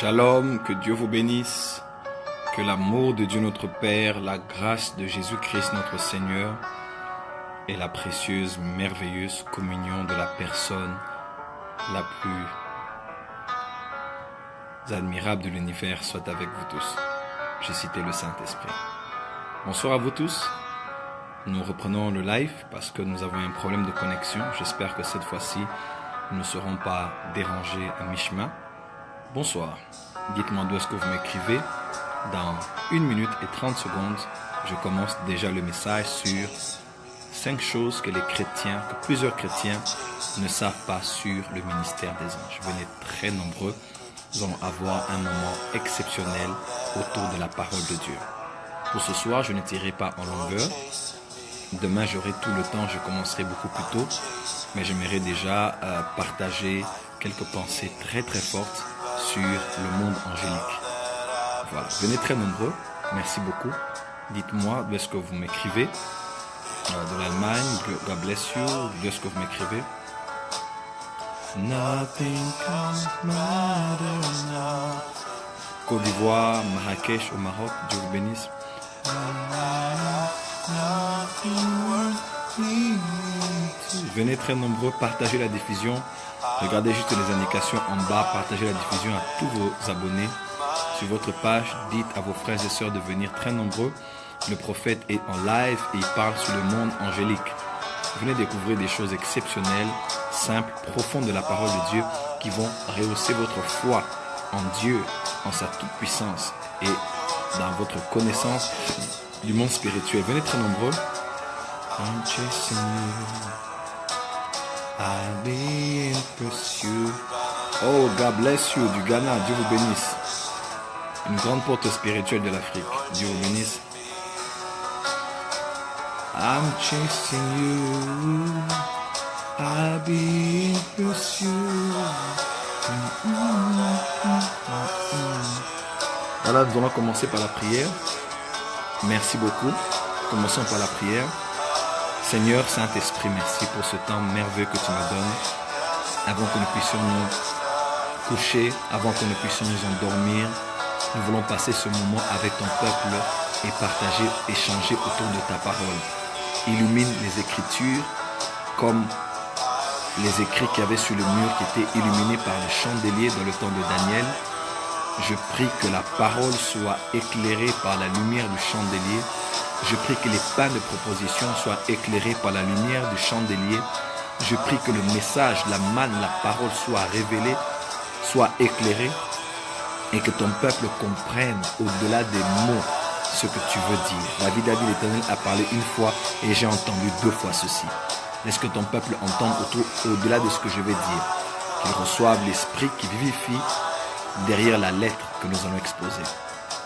Shalom, que Dieu vous bénisse, que l'amour de Dieu notre Père, la grâce de Jésus-Christ notre Seigneur et la précieuse, merveilleuse communion de la personne la plus admirable de l'univers soit avec vous tous. J'ai cité le Saint-Esprit. Bonsoir à vous tous. Nous reprenons le live parce que nous avons un problème de connexion. J'espère que cette fois-ci, nous ne serons pas dérangés à mi-chemin. Bonsoir. Dites-moi d'où est-ce que vous m'écrivez. Dans 1 minute et 30 secondes, je commence déjà le message sur 5 choses que plusieurs chrétiens ne savent pas sur le ministère des anges. Venez très nombreux. Nous allons avoir un moment exceptionnel autour de la parole de Dieu. Pour ce soir, je ne tirerai pas en longueur. Demain, j'aurai tout le temps, je commencerai beaucoup plus tôt. Mais j'aimerais déjà partager quelques pensées très très fortes sur le monde angélique. Voilà, venez très nombreux. Merci beaucoup. Dites-moi d'où est-ce que vous m'écrivez. De l'Allemagne, God bless you. D'où est-ce que vous m'écrivez. Nothing can matter now. Côte d'Ivoire, Marrakech au Maroc, Dieu vous bénisse. Venez très nombreux, partagez la diffusion. Regardez juste les indications en bas, partagez la diffusion à tous vos abonnés. Sur votre page, dites à vos frères et sœurs de venir très nombreux. Le prophète est en live et il parle sur le monde angélique. Venez découvrir des choses exceptionnelles, simples, profondes de la parole de Dieu qui vont rehausser votre foi en Dieu, en sa toute-puissance et dans votre connaissance du monde spirituel. Venez très nombreux. I'm chasing you. I'll be in pursuit. Oh, God bless you, du Ghana. Dieu vous bénisse. Une grande porte spirituelle de l'Afrique. Dieu vous bénisse. I'm chasing you. I'll be in pursuit. Voilà, nous allons commencer par la prière. Merci beaucoup. Commençons par la prière. Seigneur, Saint-Esprit, merci pour ce temps merveilleux que tu me donnes. Avant que nous puissions nous coucher, avant que nous puissions nous endormir, nous voulons passer ce moment avec ton peuple et partager, échanger autour de ta parole. Illumine les Écritures comme les écrits qu'il y avait sur le mur qui étaient illuminés par le chandelier dans le temps de Daniel. Je prie que la parole soit éclairée par la lumière du chandelier. Je prie que les pains de proposition soient éclairés par la lumière du chandelier. Je prie que le message, la manne, la parole soit révélée, soit éclairée et que ton peuple comprenne au-delà des mots ce que tu veux dire. David a dit, l'Éternel a parlé une fois et j'ai entendu 2 fois ceci. Laisse que ton peuple entende au-delà de ce que je vais dire. Qu'il reçoive l'esprit qui vivifie derrière la lettre que nous allons exposer.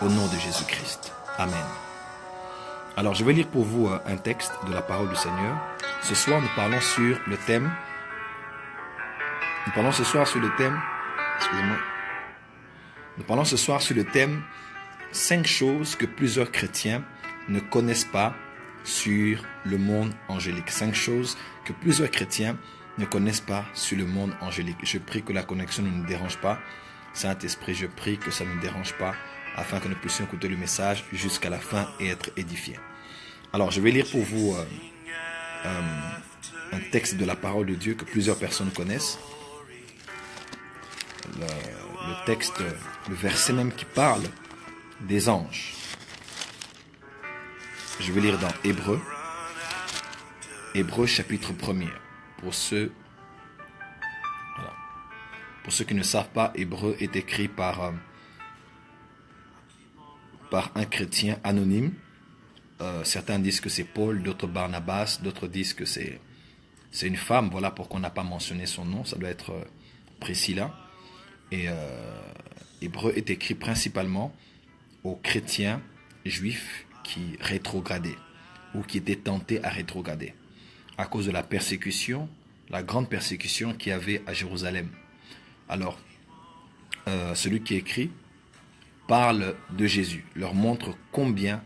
Au nom de Jésus-Christ. Amen. Alors, je vais lire pour vous un texte de la parole du Seigneur. Ce soir, nous parlons sur le thème. Nous parlons ce soir sur le thème 5 choses que plusieurs chrétiens ne connaissent pas sur le monde angélique. 5 choses que plusieurs chrétiens ne connaissent pas sur le monde angélique. Je prie que la connexion ne nous dérange pas. Saint-Esprit, je prie que ça ne nous dérange pas afin que nous puissions écouter le message jusqu'à la fin et être édifiés. Alors, je vais lire pour vous un texte de la parole de Dieu que plusieurs personnes connaissent. Le texte, le verset même qui parle des anges. Je vais lire dans Hébreux chapitre 1er. Pour ceux qui ne savent pas, Hébreux est écrit par un chrétien anonyme. Certains disent que c'est Paul, d'autres Barnabas, d'autres disent que c'est une femme. Voilà pourquoi on n'a pas mentionné son nom. Ça doit être Priscilla. Et Hébreux est écrit principalement aux chrétiens juifs qui rétrogradaient ou qui étaient tentés à rétrograder à cause de la persécution, la grande persécution qu'il y avait à Jérusalem. Alors, celui qui écrit parle de Jésus, leur montre combien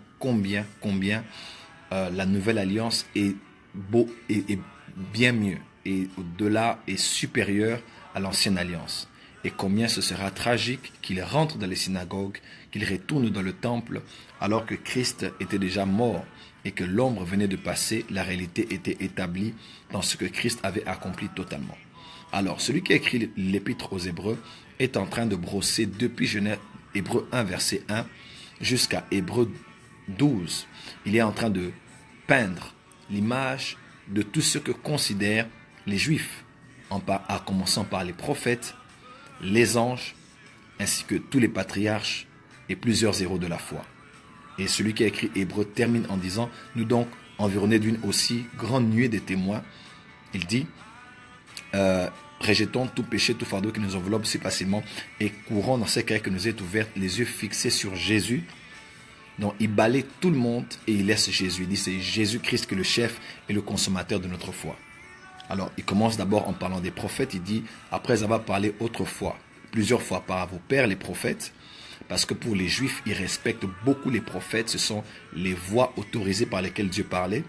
la nouvelle alliance est beau et bien mieux et au-delà est supérieure à l'ancienne alliance. et combien ce sera tragique qu'il rentre dans les synagogues, qu'il retourne dans le temple, alors que Christ était déjà mort et que l'ombre venait de passer, la réalité était établie dans ce que Christ avait accompli totalement. Alors, celui qui a écrit l'épître aux Hébreux est en train de brosser depuis Genèse, Hébreux 1, verset 1, jusqu'à Hébreux 12. Il est en train de peindre l'image de tout ce que considèrent les Juifs, en commençant par les prophètes, les anges, ainsi que tous les patriarches et plusieurs héros de la foi. Et celui qui a écrit Hébreux termine en disant, nous donc, environnés d'une aussi grande nuée de témoins, il dit, rejetons tout péché, tout fardeau qui nous enveloppe si facilement et courons dans ces carrières que nous est ouvertes, les yeux fixés sur Jésus. Donc il balaye tout le monde et il laisse Jésus. Il dit c'est Jésus-Christ qui est le chef et le consommateur de notre foi. Alors il commence d'abord en parlant des prophètes. Il dit, après avoir parlé autrefois, plusieurs fois par vos pères les prophètes, parce que pour les Juifs, ils respectent beaucoup les prophètes. Ce sont les voix autorisées par lesquelles Dieu parlait.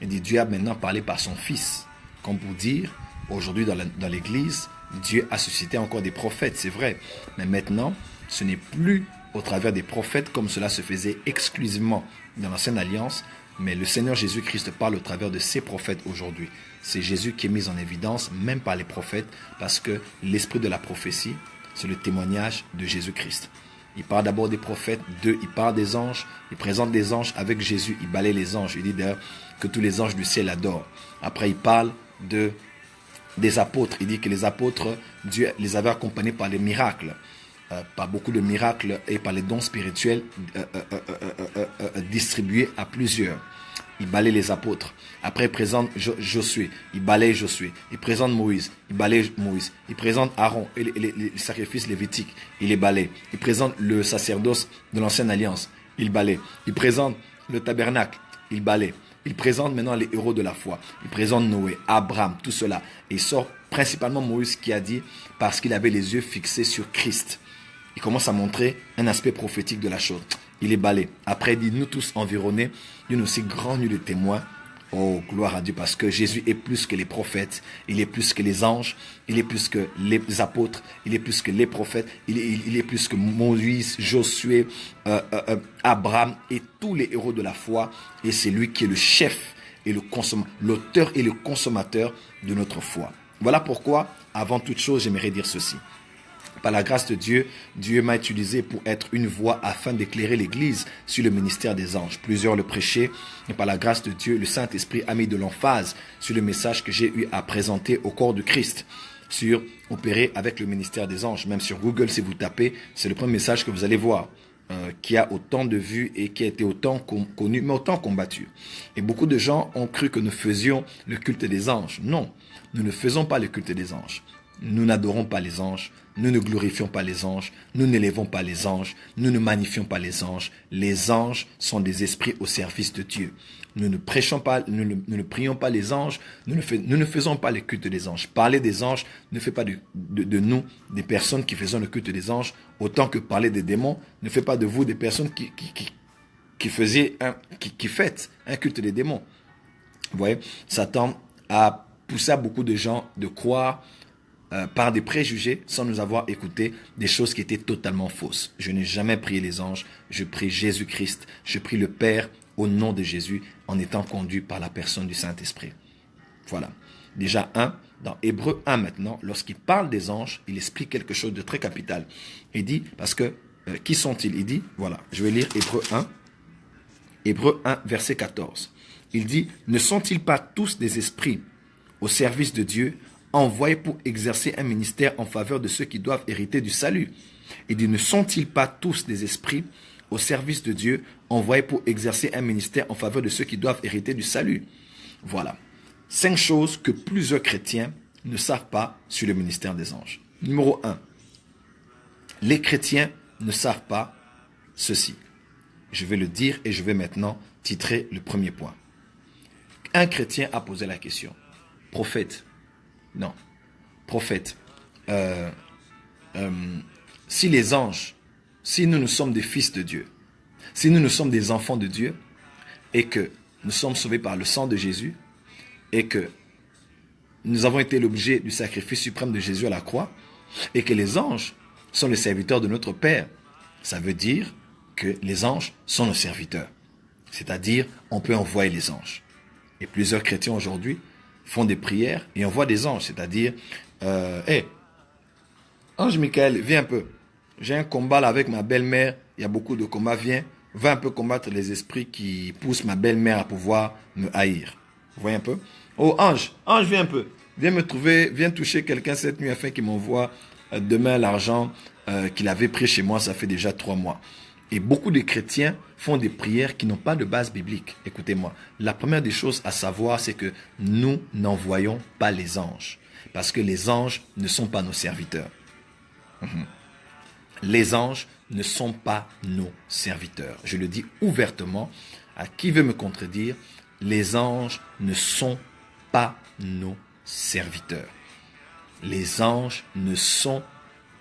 Il dit, Dieu a maintenant parlé par son Fils. Comme pour dire, aujourd'hui dans l'Église, Dieu a suscité encore des prophètes, c'est vrai. Mais maintenant, ce n'est plus au travers des prophètes comme cela se faisait exclusivement dans l'Ancienne Alliance, mais le Seigneur Jésus-Christ parle au travers de ses prophètes aujourd'hui. C'est Jésus qui est mis en évidence, même par les prophètes, parce que l'esprit de la prophétie, c'est le témoignage de Jésus-Christ. Il parle d'abord des prophètes, il parle des anges, il présente des anges avec Jésus, il balaye les anges. Il dit d'ailleurs que tous les anges du ciel adorent. Après, il parle des apôtres. Il dit que les apôtres, Dieu les avait accompagnés par les miracles, par beaucoup de miracles et par les dons spirituels distribués à plusieurs. Il balaye les apôtres. Après, il présente Josué. Il balaye Josué. Il présente Moïse. Il balaye Moïse. Il présente Aaron et les sacrifices lévitiques. Il les balaye. Il présente le sacerdoce de l'Ancienne Alliance. Il balaye. Il présente le tabernacle. Il balaye. Il présente maintenant les héros de la foi. Il présente Noé, Abraham, tout cela. Et il sort principalement Moïse qui a dit, parce qu'il avait les yeux fixés sur Christ. Il commence à montrer un aspect prophétique de la chose. Il est balayé. Après, il dit, nous tous environnés d'une aussi grande nuée de témoins. Oh, gloire à Dieu, parce que Jésus est plus que les prophètes, il est plus que les anges, il est plus que les apôtres, il est plus que les prophètes, il est plus que Moïse, Josué, Abraham et tous les héros de la foi. Et c'est lui qui est le chef et l'auteur et le consommateur de notre foi. Voilà pourquoi, avant toute chose, j'aimerais dire ceci. Par la grâce de Dieu, Dieu m'a utilisé pour être une voix afin d'éclairer l'Église sur le ministère des anges. Plusieurs le prêchaient, et par la grâce de Dieu, le Saint-Esprit a mis de l'emphase sur le message que j'ai eu à présenter au corps de Christ, sur opérer avec le ministère des anges. Même sur Google, si vous tapez, c'est le premier message que vous allez voir, qui a autant de vues et qui a été autant connu, mais autant combattu. Et beaucoup de gens ont cru que nous faisions le culte des anges. Non, nous ne faisons pas le culte des anges. Nous n'adorons pas les anges, nous ne glorifions pas les anges, nous n'élevons pas les anges, nous ne magnifions pas les anges. Les anges sont des esprits au service de Dieu. Nous ne prêchons pas, nous ne prions pas les anges, nous ne faisons pas le culte des anges. Parler des anges ne fait pas de nous des personnes qui faisons le culte des anges, autant que parler des démons ne fait pas de vous des personnes qui fêtent un culte des démons. Vous voyez, Satan a poussé à beaucoup de gens de croire par des préjugés, sans nous avoir écouté, des choses qui étaient totalement fausses. Je n'ai jamais prié les anges, je prie Jésus-Christ, je prie le Père au nom de Jésus, en étant conduit par la personne du Saint-Esprit. Voilà. Déjà, dans Hébreux 1 maintenant, lorsqu'il parle des anges, il explique quelque chose de très capital. Il dit, parce que, qui sont-ils? Il dit, voilà, je vais lire Hébreux 1, verset 14. Il dit, ne sont-ils pas tous des esprits au service de Dieu, envoyés pour exercer un ministère en faveur de ceux qui doivent hériter du salut? Il dit, ne sont-ils pas tous des esprits au service de Dieu, envoyés pour exercer un ministère en faveur de ceux qui doivent hériter du salut? Voilà. 5 choses que plusieurs chrétiens ne savent pas sur le ministère des anges. Numéro 1. Les chrétiens ne savent pas ceci. Je vais le dire et je vais maintenant titrer le premier point. Un chrétien a posé la question. Prophète. Non. Prophète. Si les anges, si nous sommes des fils de Dieu, si nous sommes des enfants de Dieu, et que nous sommes sauvés par le sang de Jésus, et que nous avons été l'objet du sacrifice suprême de Jésus à la croix, et que les anges sont les serviteurs de notre Père, ça veut dire que les anges sont nos serviteurs. C'est-à-dire, on peut envoyer les anges. Et plusieurs chrétiens aujourd'hui font des prières et envoient des anges. C'est-à-dire, hey, ange Michael, viens un peu. J'ai un combat là avec ma belle-mère. Il y a beaucoup de combats. Viens, va un peu combattre les esprits qui poussent ma belle-mère à pouvoir me haïr. Vous voyez un peu? Oh, ange, viens un peu. Viens me trouver, viens toucher quelqu'un cette nuit afin qu'il m'envoie demain l'argent qu'il avait pris chez moi. Ça fait déjà 3 mois. Et beaucoup de chrétiens font des prières qui n'ont pas de base biblique. Écoutez-moi, la première des choses à savoir, c'est que nous n'envoyons pas les anges. Parce que les anges ne sont pas nos serviteurs. Les anges ne sont pas nos serviteurs. Je le dis ouvertement. À qui veut me contredire, les anges ne sont pas nos serviteurs. Les anges ne sont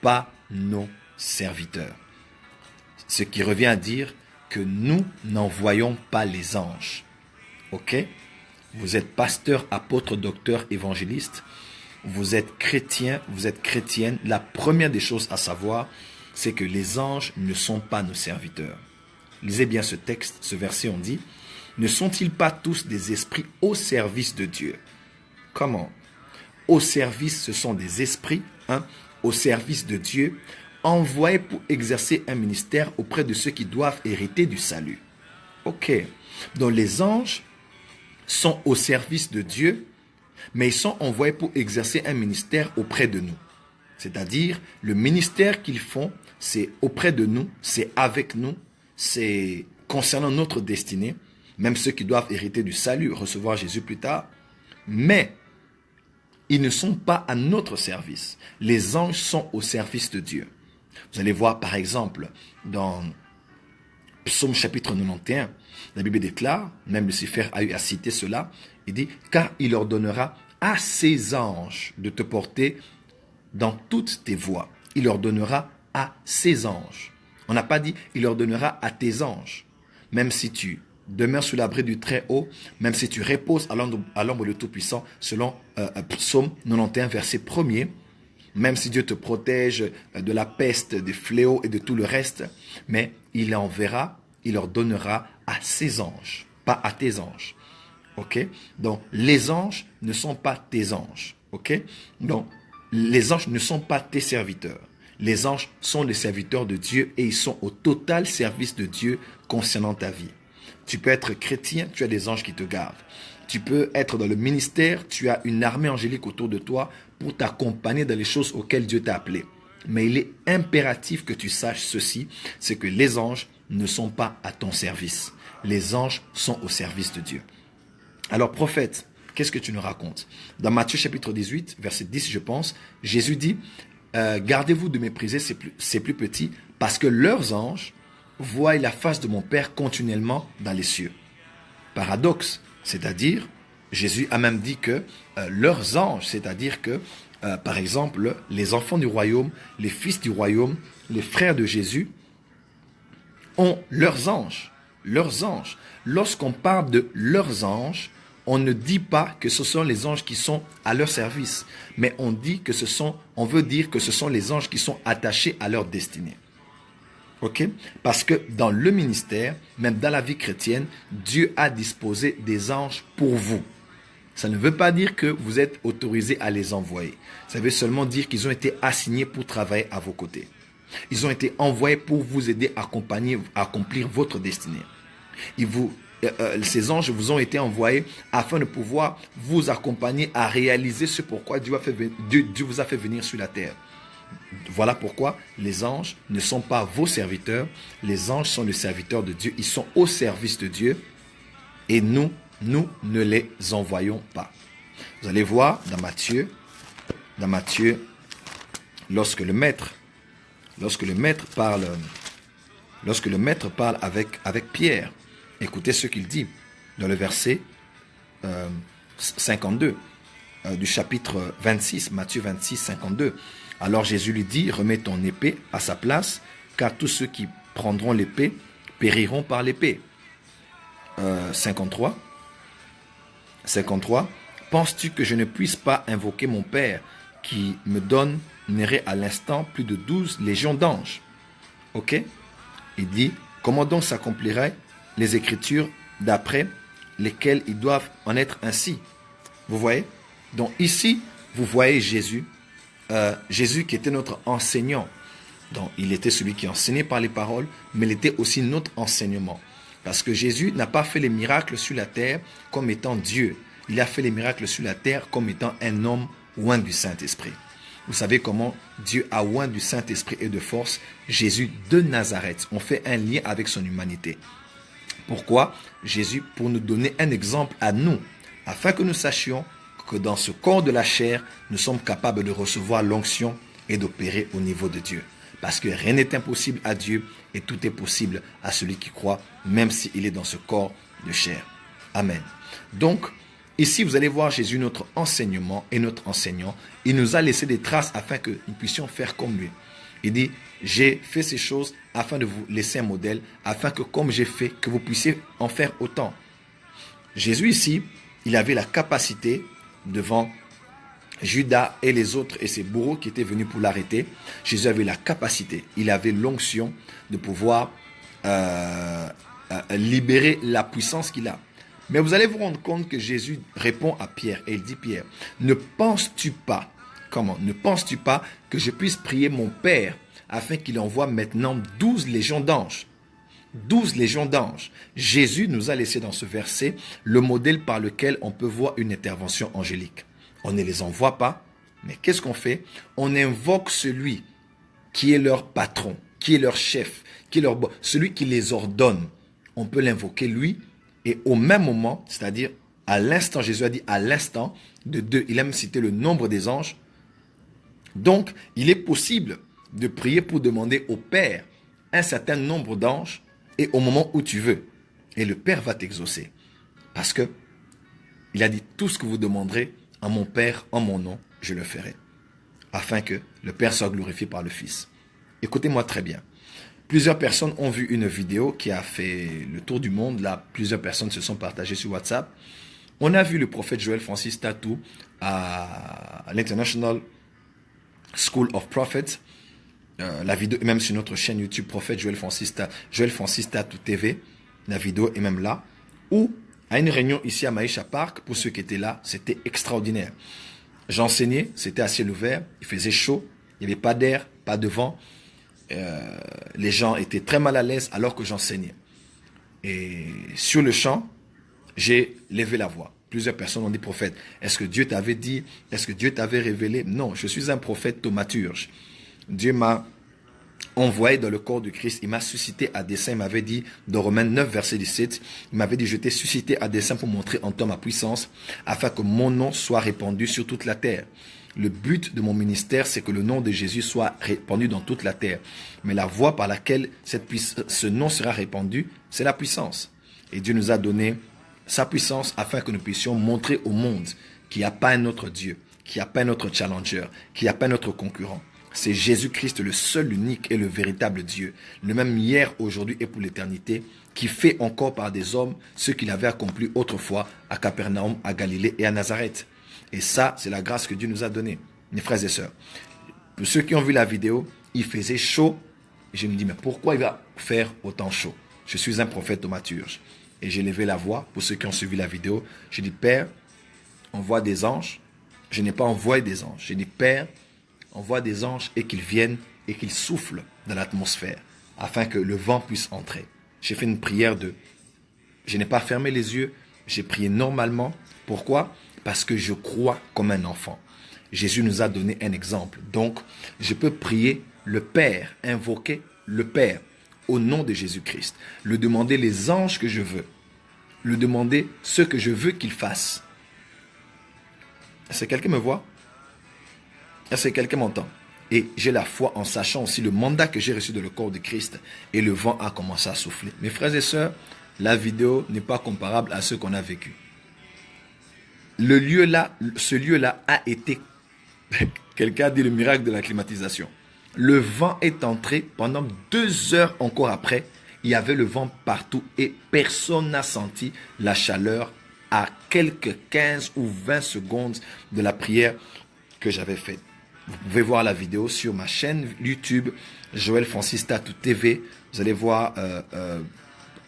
pas nos serviteurs. Ce qui revient à dire que nous n'envoyons pas les anges. Ok? Vous êtes pasteur, apôtre, docteur, évangéliste. Vous êtes chrétien, vous êtes chrétienne. La première des choses à savoir, c'est que les anges ne sont pas nos serviteurs. Lisez bien ce texte, ce verset, on dit, ne sont-ils pas tous des esprits au service de Dieu? Comment? Au service, ce sont des esprits, au service de Dieu, envoyés pour exercer un ministère auprès de ceux qui doivent hériter du salut. Ok. Donc les anges sont au service de Dieu, mais ils sont envoyés pour exercer un ministère auprès de nous. C'est-à-dire, le ministère qu'ils font, c'est auprès de nous, c'est avec nous, c'est concernant notre destinée, même ceux qui doivent hériter du salut, recevoir Jésus plus tard. Mais ils ne sont pas à notre service. Les anges sont au service de Dieu. Vous allez voir par exemple dans Psaume chapitre 91, la Bible déclare, même Lucifer a eu à citer cela, il dit « Car il ordonnera à ses anges de te porter dans toutes tes voies. » Il ordonnera à ses anges. On n'a pas dit « il ordonnera à tes anges ». Même si tu demeures sous l'abri du Très-Haut, même si tu reposes à l'ombre du Tout-Puissant, selon Psaume 91, verset 1er, même si Dieu te protège de la peste, des fléaux et de tout le reste, mais il enverra, il ordonnera à ses anges, pas à tes anges. Ok? Donc, les anges ne sont pas tes anges. Ok? Donc, les anges ne sont pas tes serviteurs. Les anges sont les serviteurs de Dieu et ils sont au total service de Dieu concernant ta vie. Tu peux être chrétien, tu as des anges qui te gardent. Tu peux être dans le ministère, tu as une armée angélique autour de toi pour t'accompagner dans les choses auxquelles Dieu t'a appelé. Mais il est impératif que tu saches ceci, c'est que les anges ne sont pas à ton service. Les anges sont au service de Dieu. Alors prophète, qu'est-ce que tu nous racontes? Dans Matthieu chapitre 18, verset 10, je pense, Jésus dit, gardez-vous de mépriser ces plus petits, parce que leurs anges voient la face de mon Père continuellement dans les cieux. Paradoxe, c'est-à-dire, Jésus a même dit que leurs anges, c'est-à-dire que, par exemple, les enfants du royaume, les fils du royaume, les frères de Jésus, ont leurs anges. Leurs anges. Lorsqu'on parle de leurs anges, on ne dit pas que ce sont les anges qui sont à leur service, mais on veut dire que ce sont les anges qui sont attachés à leur destinée. Ok? Parce que dans le ministère, même dans la vie chrétienne, Dieu a disposé des anges pour vous. Ça ne veut pas dire que vous êtes autorisé à les envoyer. Ça veut seulement dire qu'ils ont été assignés pour travailler à vos côtés. Ils ont été envoyés pour vous aider à accomplir votre destinée. Ces anges vous ont été envoyés afin de pouvoir vous accompagner à réaliser ce pourquoi Dieu vous a fait venir sur la terre. Voilà pourquoi les anges ne sont pas vos serviteurs. Les anges sont les serviteurs de Dieu. Ils sont au service de Dieu. Et nous ne les envoyons pas. Vous allez voir dans Matthieu, lorsque le maître parle avec Pierre, écoutez ce qu'il dit dans le verset 52 du chapitre 26, Matthieu 26, 52. Alors Jésus lui dit, remets ton épée à sa place, car tous ceux qui prendront l'épée périront par l'épée. 53. Penses-tu que je ne puisse pas invoquer mon Père qui me donne n'eraient à l'instant plus de 12 légions d'anges. Ok? Il dit, comment donc s'accompliraient les Écritures d'après lesquelles ils doivent en être ainsi? Vous voyez? Donc ici, vous voyez Jésus, Jésus qui était notre enseignant. Donc il était celui qui enseignait par les paroles, mais il était aussi notre enseignement. Parce que Jésus n'a pas fait les miracles sur la terre comme étant Dieu. Il a fait les miracles sur la terre comme étant un homme oint du Saint-Esprit. Vous savez comment Dieu a oint du Saint-Esprit et de force Jésus de Nazareth. On fait un lien avec son humanité. Pourquoi? Jésus, pour nous donner un exemple à nous, afin que nous sachions que dans ce corps de la chair, nous sommes capables de recevoir l'onction et d'opérer au niveau de Dieu. Parce que rien n'est impossible à Dieu et tout est possible à celui qui croit, même s'il est dans ce corps de chair. Amen. Donc, ici, vous allez voir Jésus, notre enseignement et notre enseignant. Il nous a laissé des traces afin que nous puissions faire comme lui. Il dit, j'ai fait ces choses afin de vous laisser un modèle, afin que comme j'ai fait, que vous puissiez en faire autant. Jésus ici, il avait la capacité devant Judas et les autres et ses bourreaux qui étaient venus pour l'arrêter. Jésus avait la capacité, il avait l'onction de pouvoir libérer la puissance qu'il a. Mais vous allez vous rendre compte que Jésus répond à Pierre et il dit, Pierre, ne penses-tu pas, ne penses-tu pas que je puisse prier mon Père afin qu'il envoie maintenant 12 légions d'anges? 12 légions d'anges. Jésus nous a laissé dans ce verset le modèle par lequel on peut voir une intervention angélique. On ne les envoie pas, mais qu'est-ce qu'on fait? On invoque celui qui est leur patron, qui est leur chef, qui est celui qui les ordonne. On peut l'invoquer lui et au même moment, c'est-à-dire à l'instant, Jésus a dit à l'instant de 2, il a même cité le nombre des anges. Donc, il est possible de prier pour demander au Père un certain nombre d'anges et au moment où tu veux. Et le Père va t'exaucer. Parce que il a dit, tout ce que vous demanderez à mon Père en mon nom, je le ferai. Afin que le Père soit glorifié par le Fils. Écoutez-moi très bien. Plusieurs personnes ont vu une vidéo qui a fait le tour du monde. Là, plusieurs personnes se sont partagées sur WhatsApp. On a vu le prophète Joel Francis Tatou à l'International School of Prophets. La vidéo est même sur notre chaîne YouTube, prophète Joel Francis Tatou TV. La vidéo est même là. Ou à une réunion ici à Maïcha Park, pour ceux qui étaient là, c'était extraordinaire. J'enseignais, c'était à ciel ouvert, il faisait chaud, il n'y avait pas d'air, pas de vent. Les gens étaient très mal à l'aise alors que j'enseignais. Et sur le champ, j'ai levé la voix. Plusieurs personnes ont dit, prophète, est-ce que Dieu t'avait dit, est-ce que Dieu t'avait révélé? Non, je suis un prophète thaumaturge. Dieu m'a envoyé dans le corps de Christ, il m'a suscité à dessein, il m'avait dit, dans Romains 9, verset 17, il m'avait dit, je t'ai suscité à dessein pour montrer en toi ma puissance, afin que mon nom soit répandu sur toute la terre. Le but de mon ministère, c'est que le nom de Jésus soit répandu dans toute la terre. Mais la voie par laquelle ce nom sera répandu, c'est la puissance. Et Dieu nous a donné sa puissance afin que nous puissions montrer au monde qu'il n'y a pas un autre Dieu, qu'il n'y a pas un autre challenger, qu'il n'y a pas un autre concurrent. C'est Jésus-Christ, le seul, unique et le véritable Dieu, le même hier, aujourd'hui et pour l'éternité, qui fait encore par des hommes ce qu'il avait accompli autrefois à Capernaum, à Galilée et à Nazareth. Et ça, c'est la grâce que Dieu nous a donnée, mes frères et sœurs. Pour ceux qui ont vu la vidéo, il faisait chaud. Et je me dis, mais pourquoi il va faire autant chaud? Je suis un prophète thaumaturge. Et j'ai levé la voix pour ceux qui ont suivi la vidéo. J'ai dit, Père, envoie des anges. Je n'ai pas envoyé des anges. J'ai dit, Père, envoie des anges et qu'ils viennent et qu'ils soufflent dans l'atmosphère afin que le vent puisse entrer. J'ai fait une prière je n'ai pas fermé les yeux, j'ai prié normalement. Pourquoi? Parce que je crois comme un enfant. Jésus nous a donné un exemple. Donc, je peux prier le Père, invoquer le Père au nom de Jésus-Christ. Le demander les anges que je veux. Le demander ce que je veux qu'il fasse. Est-ce que quelqu'un me voit? Est-ce que quelqu'un m'entend? Et j'ai la foi en sachant aussi le mandat que j'ai reçu de le corps de Christ. Et le vent a commencé à souffler. Mes frères et sœurs, la vidéo n'est pas comparable à ce qu'on a vécu. Ce lieu-là a été, quelqu'un a dit le miracle de la climatisation. Le vent est entré pendant 2 heures encore après. Il y avait le vent partout et personne n'a senti la chaleur à quelques 15 ou 20 secondes de la prière que j'avais faite. Vous pouvez voir la vidéo sur ma chaîne YouTube, Joël Francis Tatou TV. Vous allez voir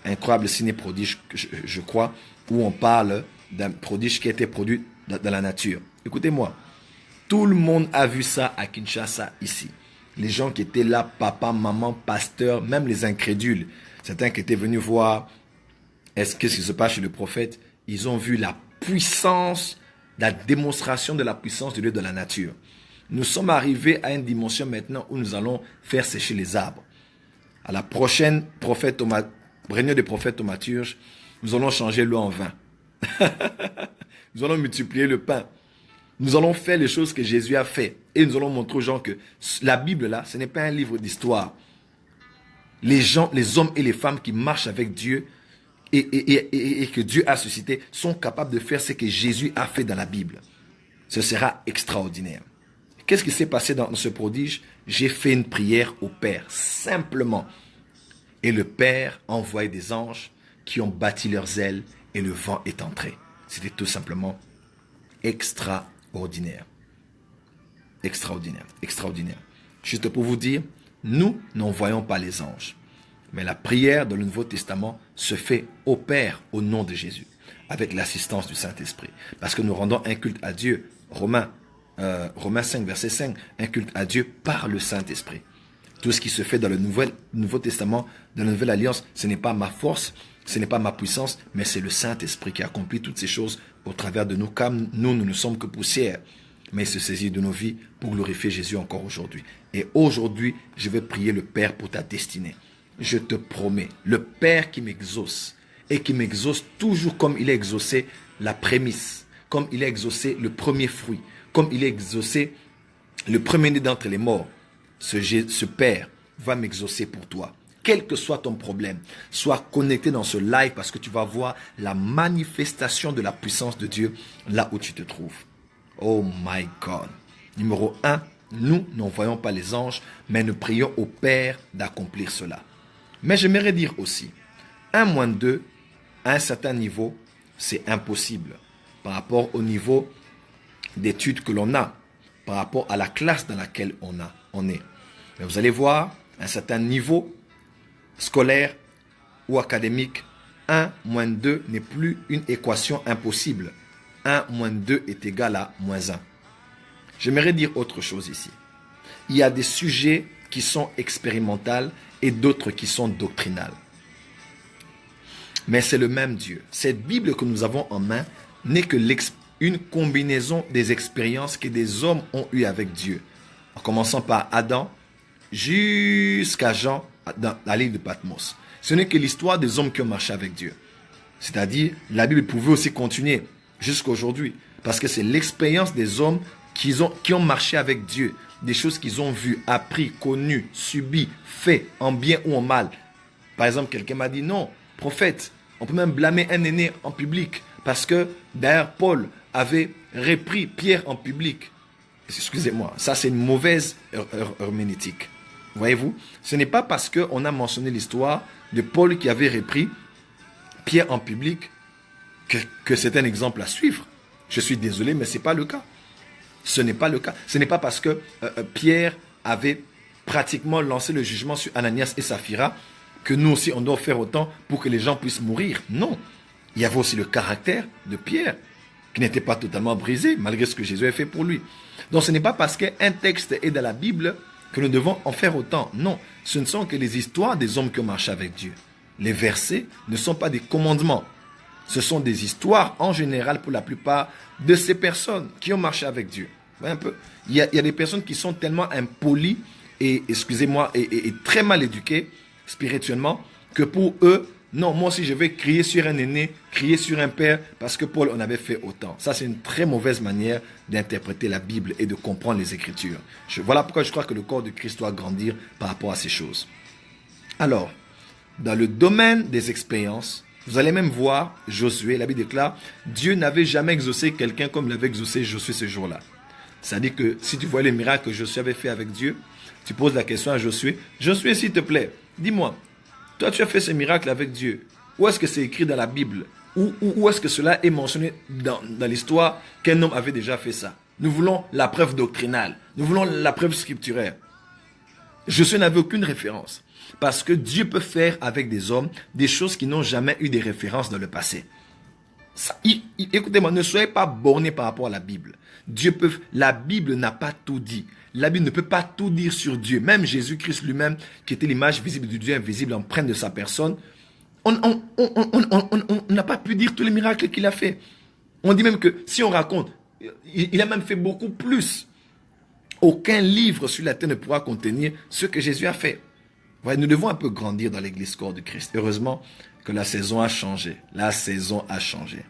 Incroyable Ciné Prodige, je crois, où on parle d'un prodige qui a été produit dans la nature. Écoutez-moi, tout le monde a vu ça à Kinshasa, ici. Les gens qui étaient là, papa, maman, pasteur, même les incrédules, certains qui étaient venus voir qu'est-ce qui se passe chez le prophète, ils ont vu la puissance, la démonstration de la puissance de Dieu de la nature. Nous sommes arrivés à une dimension maintenant où nous allons faire sécher les arbres. À la prochaine réunion des prophètes thaumaturges, nous allons changer l'eau en vin. Nous allons multiplier le pain. Nous allons faire les choses que Jésus a fait. Et nous allons montrer aux gens que la Bible là, ce n'est pas un livre d'histoire. Les gens, les hommes et les femmes qui marchent avec Dieu et que Dieu a suscité sont capables de faire ce que Jésus a fait dans la Bible. Ce sera extraordinaire. Qu'est-ce qui s'est passé dans ce prodige? J'ai fait une prière au Père, simplement. Et le Père a envoyé des anges qui ont battu leurs ailes et le vent est entré. C'était tout simplement extraordinaire. Extraordinaire, extraordinaire. Juste pour vous dire, nous n'envoyons pas les anges. Mais la prière dans le Nouveau Testament se fait au Père, au nom de Jésus, avec l'assistance du Saint-Esprit. Parce que nous rendons un culte à Dieu. Romains 5, verset 5, un culte à Dieu par le Saint-Esprit. Tout ce qui se fait dans le Nouveau Testament, dans la Nouvelle Alliance, ce n'est pas ma force, ce n'est pas ma puissance, mais c'est le Saint-Esprit qui accomplit toutes ces choses au travers de nous, comme nous ne sommes que poussière. Mais il se saisit de nos vies pour glorifier Jésus encore aujourd'hui. Et aujourd'hui, je vais prier le Père pour ta destinée. Je te promets, le Père qui m'exauce, et qui m'exauce toujours comme il a exaucé la prémisse, comme il a exaucé le premier fruit, comme il a exaucé le premier-né d'entre les morts. Ce Père va m'exaucer pour toi. Quel que soit ton problème, sois connecté dans ce live parce que tu vas voir la manifestation de la puissance de Dieu là où tu te trouves. Oh my God. Numéro 1, nous n'envoyons pas les anges, mais nous prions au Père d'accomplir cela. Mais j'aimerais dire aussi, 1-2, à un certain niveau, c'est impossible par rapport au niveau d'études que l'on a, par rapport à la classe dans laquelle on est. Mais vous allez voir, à un certain niveau scolaire ou académique, 1-2 n'est plus une équation impossible. 1-2 est égal à -1. J'aimerais dire autre chose ici. Il y a des sujets qui sont expérimentaux et d'autres qui sont doctrinales. Mais c'est le même Dieu. Cette Bible que nous avons en main n'est que une combinaison des expériences que des hommes ont eues avec Dieu. En commençant par Adam jusqu'à Jean dans la l'île de Patmos. Ce n'est que l'histoire des hommes qui ont marché avec Dieu. C'est-à-dire, la Bible pouvait aussi continuer jusqu'à aujourd'hui. Parce que c'est l'expérience des hommes qui ont marché avec Dieu. Des choses qu'ils ont vues, appris, connues, subies, fait, en bien ou en mal. Par exemple, quelqu'un m'a dit, non, prophète, on peut même blâmer un aîné en public. Parce que, d'ailleurs, Paul avait repris Pierre en public. Excusez-moi, ça c'est une mauvaise herméneutique. Voyez-vous, ce n'est pas parce qu'on a mentionné l'histoire de Paul qui avait repris Pierre en public que c'est un exemple à suivre. Je suis désolé, mais ce n'est pas le cas. Ce n'est pas le cas. Ce n'est pas parce que Pierre avait pratiquement lancé le jugement sur Ananias et Saphira que nous aussi on doit faire autant pour que les gens puissent mourir. Non. Il y avait aussi le caractère de Pierre qui n'était pas totalement brisé malgré ce que Jésus a fait pour lui. Donc ce n'est pas parce qu'un texte est dans la Bible que nous devons en faire autant. Non, ce ne sont que les histoires des hommes qui ont marché avec Dieu. Les versets ne sont pas des commandements. Ce sont des histoires en général pour la plupart de ces personnes qui ont marché avec Dieu. Vous voyez un peu? Il y a des personnes qui sont tellement impolies et, excusez-moi, et très mal éduquées spirituellement que pour eux, non, moi aussi je vais crier sur un aîné, crier sur un père parce que Paul en avait fait autant. Ça c'est une très mauvaise manière d'interpréter la Bible et de comprendre les Écritures. Voilà pourquoi je crois que le corps de Christ doit grandir par rapport à ces choses. Alors, dans le domaine des expériences, vous allez même voir Josué, la Bible déclare, Dieu n'avait jamais exaucé quelqu'un comme l'avait exaucé Josué ce jour-là. C'est-à-dire que si tu vois les miracles que Josué avait fait avec Dieu, tu poses la question à Josué, Josué s'il te plaît, dis-moi, toi tu as fait ce miracle avec Dieu, où est-ce que c'est écrit dans la Bible? Où est-ce que cela est mentionné dans l'histoire qu'un homme avait déjà fait ça? Nous voulons la preuve doctrinale. Nous voulons la preuve scripturaire. Je n'avais aucune référence. Parce que Dieu peut faire avec des hommes des choses qui n'ont jamais eu des références dans le passé. Écoutez-moi, ne soyez pas bornés par rapport à la Bible. La Bible n'a pas tout dit. La Bible ne peut pas tout dire sur Dieu. Même Jésus-Christ lui-même, qui était l'image visible du Dieu invisible, empreinte de sa personne, on n'a pas pu dire tous les miracles qu'il a fait. On dit même que si on raconte, il a même fait beaucoup plus. Aucun livre sur la terre ne pourra contenir ce que Jésus a fait. Ouais, nous devons un peu grandir dans l'église corps de Christ. Heureusement que la saison a changé. La saison a changé.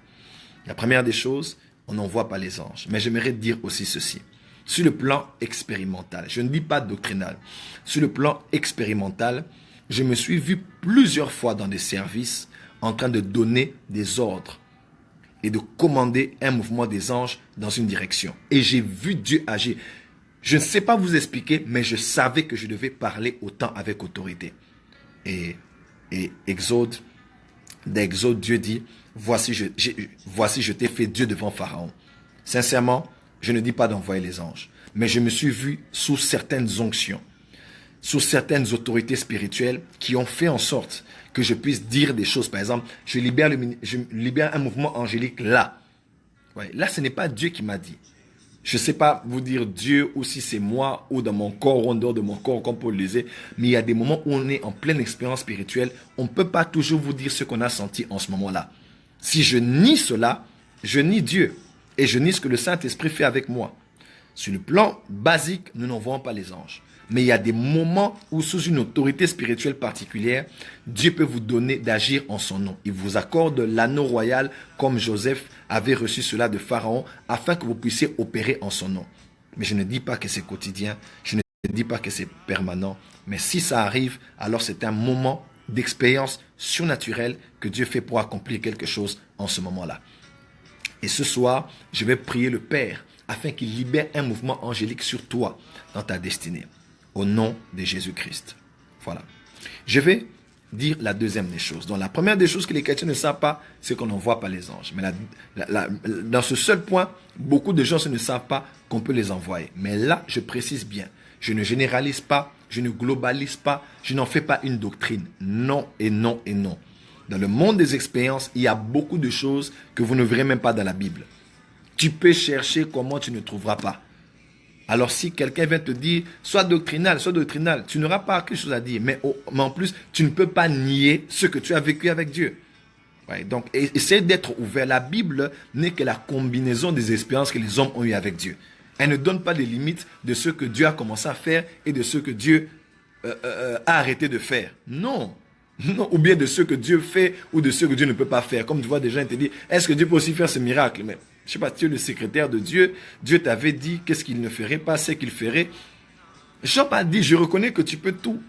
La première des choses, on n'en voit pas les anges. Mais j'aimerais dire aussi ceci. Sur le plan expérimental, je ne dis pas doctrinal. Sur le plan expérimental, je me suis vu plusieurs fois dans des services en train de donner des ordres et de commander un mouvement des anges dans une direction. Et j'ai vu Dieu agir. Je ne sais pas vous expliquer, mais je savais que je devais parler autant avec autorité. Et d'Exode, Dieu dit, voici je t'ai fait Dieu devant Pharaon. Sincèrement, je ne dis pas d'envoyer les anges, mais je me suis vu sous certaines onctions, sous certaines autorités spirituelles qui ont fait en sorte que je puisse dire des choses. Par exemple, je libère un mouvement angélique là. Ouais, là, ce n'est pas Dieu qui m'a dit. Je ne sais pas vous dire Dieu ou si c'est moi ou dans mon corps ou en dehors de mon corps comme Paul le disait, mais il y a des moments où on est en pleine expérience spirituelle. On ne peut pas toujours vous dire ce qu'on a senti en ce moment-là. Si je nie cela, je nie Dieu et je nie ce que le Saint-Esprit fait avec moi. Sur le plan basique, nous n'en voyons pas les anges. Mais il y a des moments où, sous une autorité spirituelle particulière, Dieu peut vous donner d'agir en son nom. Il vous accorde l'anneau royal comme Joseph avait reçu cela de Pharaon afin que vous puissiez opérer en son nom. Mais je ne dis pas que c'est quotidien, je ne dis pas que c'est permanent. Mais si ça arrive, alors c'est un moment d'expérience surnaturelle que Dieu fait pour accomplir quelque chose en ce moment-là. Et ce soir, je vais prier le Père afin qu'il libère un mouvement angélique sur toi dans ta destinée. Au nom de Jésus-Christ. Voilà. Je vais dire la deuxième des choses. Donc la première des choses que les chrétiens ne savent pas, c'est qu'on n'envoie pas les anges. Mais dans ce seul point, beaucoup de gens ne savent pas qu'on peut les envoyer. Mais là, je précise bien. Je ne généralise pas, je ne globalise pas, je n'en fais pas une doctrine. Non et non et non. Dans le monde des expériences, il y a beaucoup de choses que vous ne verrez même pas dans la Bible. Tu peux chercher comment tu ne trouveras pas. Alors si quelqu'un vient te dire, sois doctrinal, tu n'auras pas quelque chose à dire. Mais en plus, tu ne peux pas nier ce que tu as vécu avec Dieu. Ouais, donc, essaie d'être ouvert. La Bible n'est que la combinaison des expériences que les hommes ont eues avec Dieu. Elle ne donne pas des limites de ce que Dieu a commencé à faire et de ce que Dieu a arrêté de faire. Non. Non, ou bien de ce que Dieu fait ou de ce que Dieu ne peut pas faire. Comme tu vois des gens te disent, est-ce que Dieu peut aussi faire ce miracle? Mais je ne sais pas, tu es le secrétaire de Dieu. Dieu t'avait dit qu'est-ce qu'il ne ferait pas, ce qu'il ferait. Job a dit, je reconnais que tu peux tout.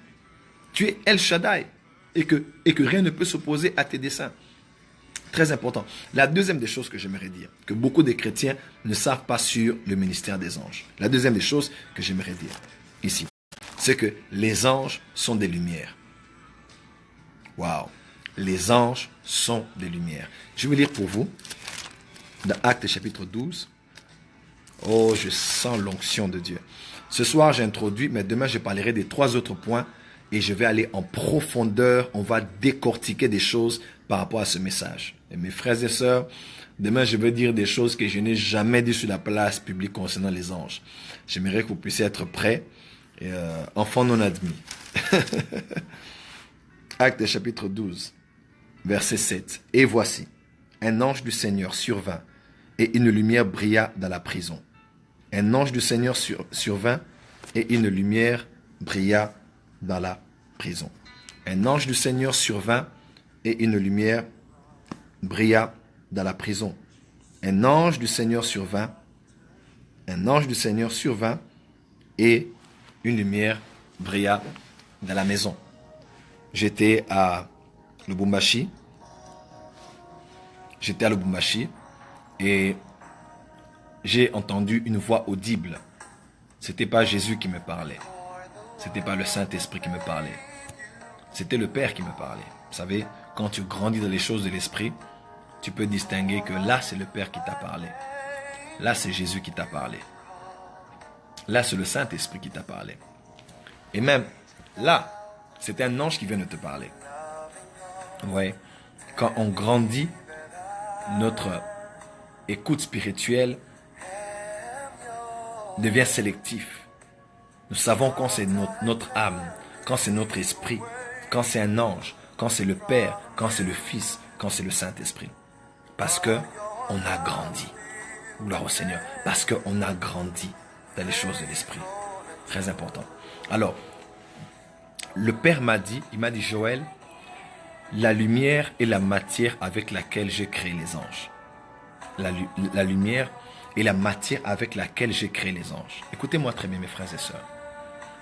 Tu es El Shaddai et que rien ne peut s'opposer à tes desseins. Très important. La deuxième des choses que j'aimerais dire, que beaucoup de chrétiens ne savent pas sur le ministère des anges. La deuxième des choses que j'aimerais dire ici, c'est que les anges sont des lumières. Waouh! Les anges sont des lumières. Je vais lire pour vous dans Actes chapitre 12. Oh, je sens l'onction de Dieu. Ce soir, j'introduis, mais demain, je parlerai des 3 autres points et je vais aller en profondeur. On va décortiquer des choses par rapport à ce message. Et mes frères et sœurs, demain, je vais dire des choses que je n'ai jamais dit sur la place publique concernant les anges. J'aimerais que vous puissiez être prêts. Enfants non admis. Actes chapitre 12, verset 7. Et voici, un ange du Seigneur survint, et une lumière brilla dans la prison. Un ange du Seigneur survint, et une lumière brilla dans la prison. Un ange du Seigneur survint, et une lumière brilla dans la prison. Un ange du Seigneur survint, et une lumière brilla dans la maison. J'étais à Lubumbashi. Et j'ai entendu une voix audible. C'était pas Jésus qui me parlait. C'était pas le Saint-Esprit qui me parlait. C'était le Père qui me parlait. Vous savez, quand tu grandis dans les choses de l'Esprit, tu peux distinguer que là, c'est le Père qui t'a parlé. Là, c'est Jésus qui t'a parlé. Là, c'est le Saint-Esprit qui t'a parlé. Et même là, c'est un ange qui vient de te parler. Ouais. Quand on grandit, notre écoute spirituelle devient sélective. Nous savons quand c'est notre âme, quand c'est notre esprit, quand c'est un ange, quand c'est le Père, quand c'est le Fils, quand c'est le Saint-Esprit. Parce que on a grandi. Gloire au Seigneur. Parce qu'on a grandi dans les choses de l'esprit. Très important. Alors, le Père m'a dit, il m'a dit, Joël, la lumière est la matière avec laquelle j'ai créé les anges. La lumière est la matière avec laquelle j'ai créé les anges. Écoutez-moi très bien, mes frères et sœurs.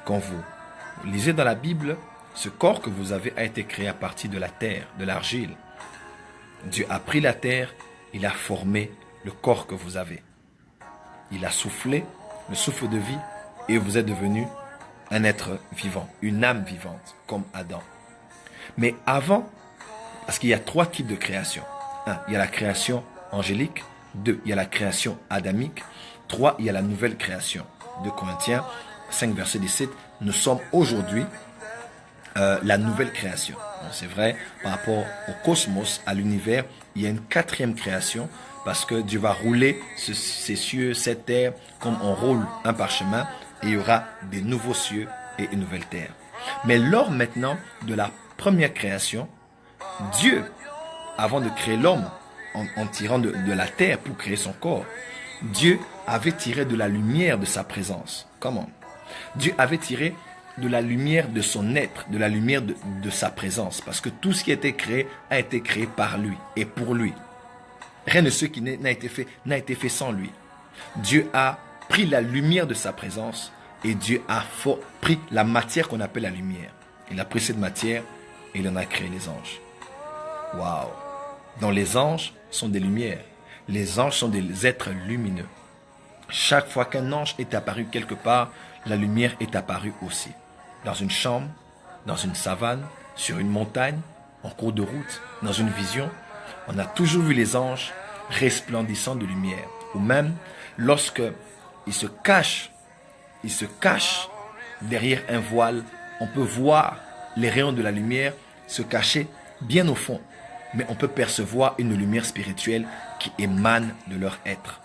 Quand vous lisez dans la Bible, ce corps que vous avez a été créé à partir de la terre, de l'argile. Dieu a pris la terre, il a formé le corps que vous avez. Il a soufflé le souffle de vie et vous êtes devenu un être vivant, une âme vivante, comme Adam. Mais avant, parce qu'il y a 3 types de création. 1, il y a la création angélique. 2, il y a la création adamique. 3, il y a la nouvelle création. 2 Corinthiens 5, verset 17. Nous sommes aujourd'hui la nouvelle création. C'est vrai, par rapport au cosmos, à l'univers, il y a une 4e création parce que Dieu va rouler ces cieux, cette terre, comme on roule un parchemin, et il y aura des nouveaux cieux et une nouvelle terre. Mais lors maintenant de la première création, Dieu, avant de créer l'homme, en tirant de la terre pour créer son corps, Dieu avait tiré de la lumière de sa présence. Comment? Dieu avait tiré de la lumière de son être, de la lumière de sa présence. Parce que tout ce qui a été créé par lui et pour lui. Rien de ce qui n'a été fait sans lui. Dieu a pris la lumière de sa présence et Dieu a pris la matière qu'on appelle la lumière. Il a pris cette matière et il en a créé les anges. Waouh! Donc les anges sont des lumières. Les anges sont des êtres lumineux. Chaque fois qu'un ange est apparu quelque part, la lumière est apparue aussi. Dans une chambre, dans une savane, sur une montagne, en cours de route, dans une vision, on a toujours vu les anges resplendissant de lumière. Ou même, lorsque ils se cachent derrière un voile, on peut voir les rayons de la lumière se cacher bien au fond. Mais on peut percevoir une lumière spirituelle qui émane de leur être.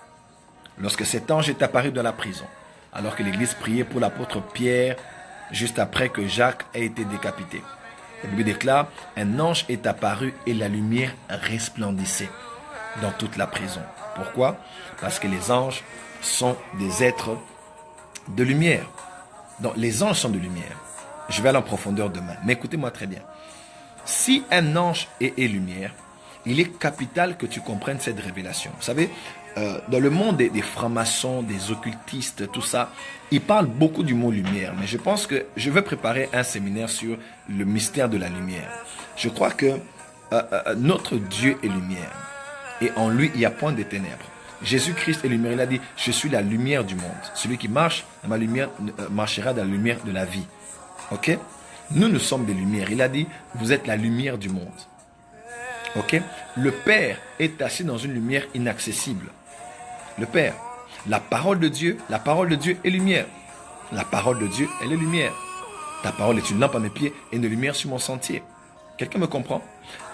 Lorsque cet ange est apparu dans la prison, alors que l'église priait pour l'apôtre Pierre, juste après que Jacques ait été décapité, la Bible déclare, un ange est apparu et la lumière resplendissait dans toute la prison. Pourquoi? Parce que les anges sont des êtres de lumière. Donc les anges sont de lumière. Je vais aller en profondeur demain, mais écoutez-moi très bien. Si un ange est lumière, il est capital que tu comprennes cette révélation. Vous savez, dans le monde des francs-maçons, des occultistes, tout ça, ils parlent beaucoup du mot lumière. Mais je pense que je vais préparer un séminaire sur le mystère de la lumière. Je crois que notre Dieu est lumière. Et en lui, il n'y a point de ténèbres. Jésus-Christ est lumière. Il a dit, je suis la lumière du monde. Celui qui marche dans ma lumière marchera dans la lumière de la vie. Ok? Nous sommes des lumières. Il a dit, vous êtes la lumière du monde. Ok? Le Père est assis dans une lumière inaccessible. Le Père. La parole de Dieu est lumière. La parole de Dieu, elle est lumière. Ta parole est une lampe à mes pieds et une lumière sur mon sentier. Quelqu'un me comprend?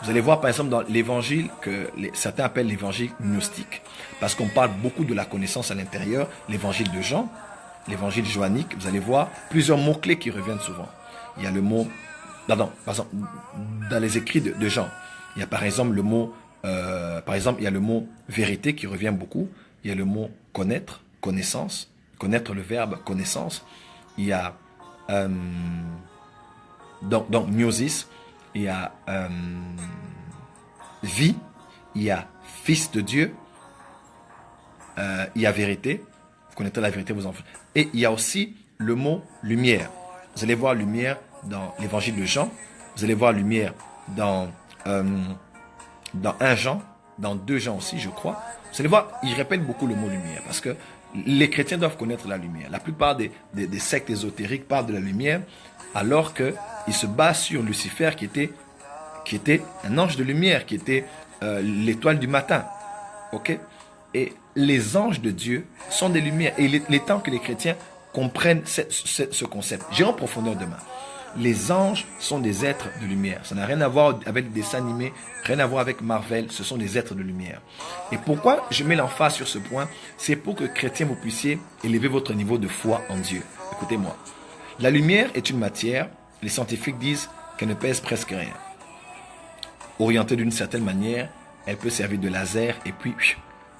Vous allez voir par exemple dans l'évangile que certains appellent l'évangile gnostique. Parce qu'on parle beaucoup de la connaissance à l'intérieur. L'évangile de Jean, l'évangile joannique, vous allez voir plusieurs mots-clés qui reviennent souvent. Il y a le mot, par exemple, dans les écrits de Jean, il y a par exemple le mot, il y a le mot vérité qui revient beaucoup. Il y a le mot connaître, connaissance, connaître le verbe connaissance. Il y a donc gnosis, il y a vie, il y a fils de Dieu, il y a vérité. Vous connaissez la vérité, vos enfants. Et il y a aussi le mot lumière. Vous allez voir lumière dans l'évangile de Jean. Vous allez voir lumière dans 1 Jean, dans 2 Jean aussi, je crois. Vous allez voir, il répète beaucoup le mot lumière parce que les chrétiens doivent connaître la lumière. La plupart des sectes ésotériques parlent de la lumière alors qu'ils se basent sur Lucifer qui était un ange de lumière, qui était l'étoile du matin. Ok? Et les anges de Dieu sont des lumières. Et il est temps que les chrétiens comprennent ce concept. J'ai en profondeur demain. Les anges sont des êtres de lumière. Ça n'a rien à voir avec des dessins animés, rien à voir avec Marvel. Ce sont des êtres de lumière. Et pourquoi je mets l'emphase sur ce point? C'est pour que chrétiens, vous puissiez élever votre niveau de foi en Dieu. Écoutez-moi. La lumière est une matière, les scientifiques disent qu'elle ne pèse presque rien. Orientée d'une certaine manière, elle peut servir de laser et puis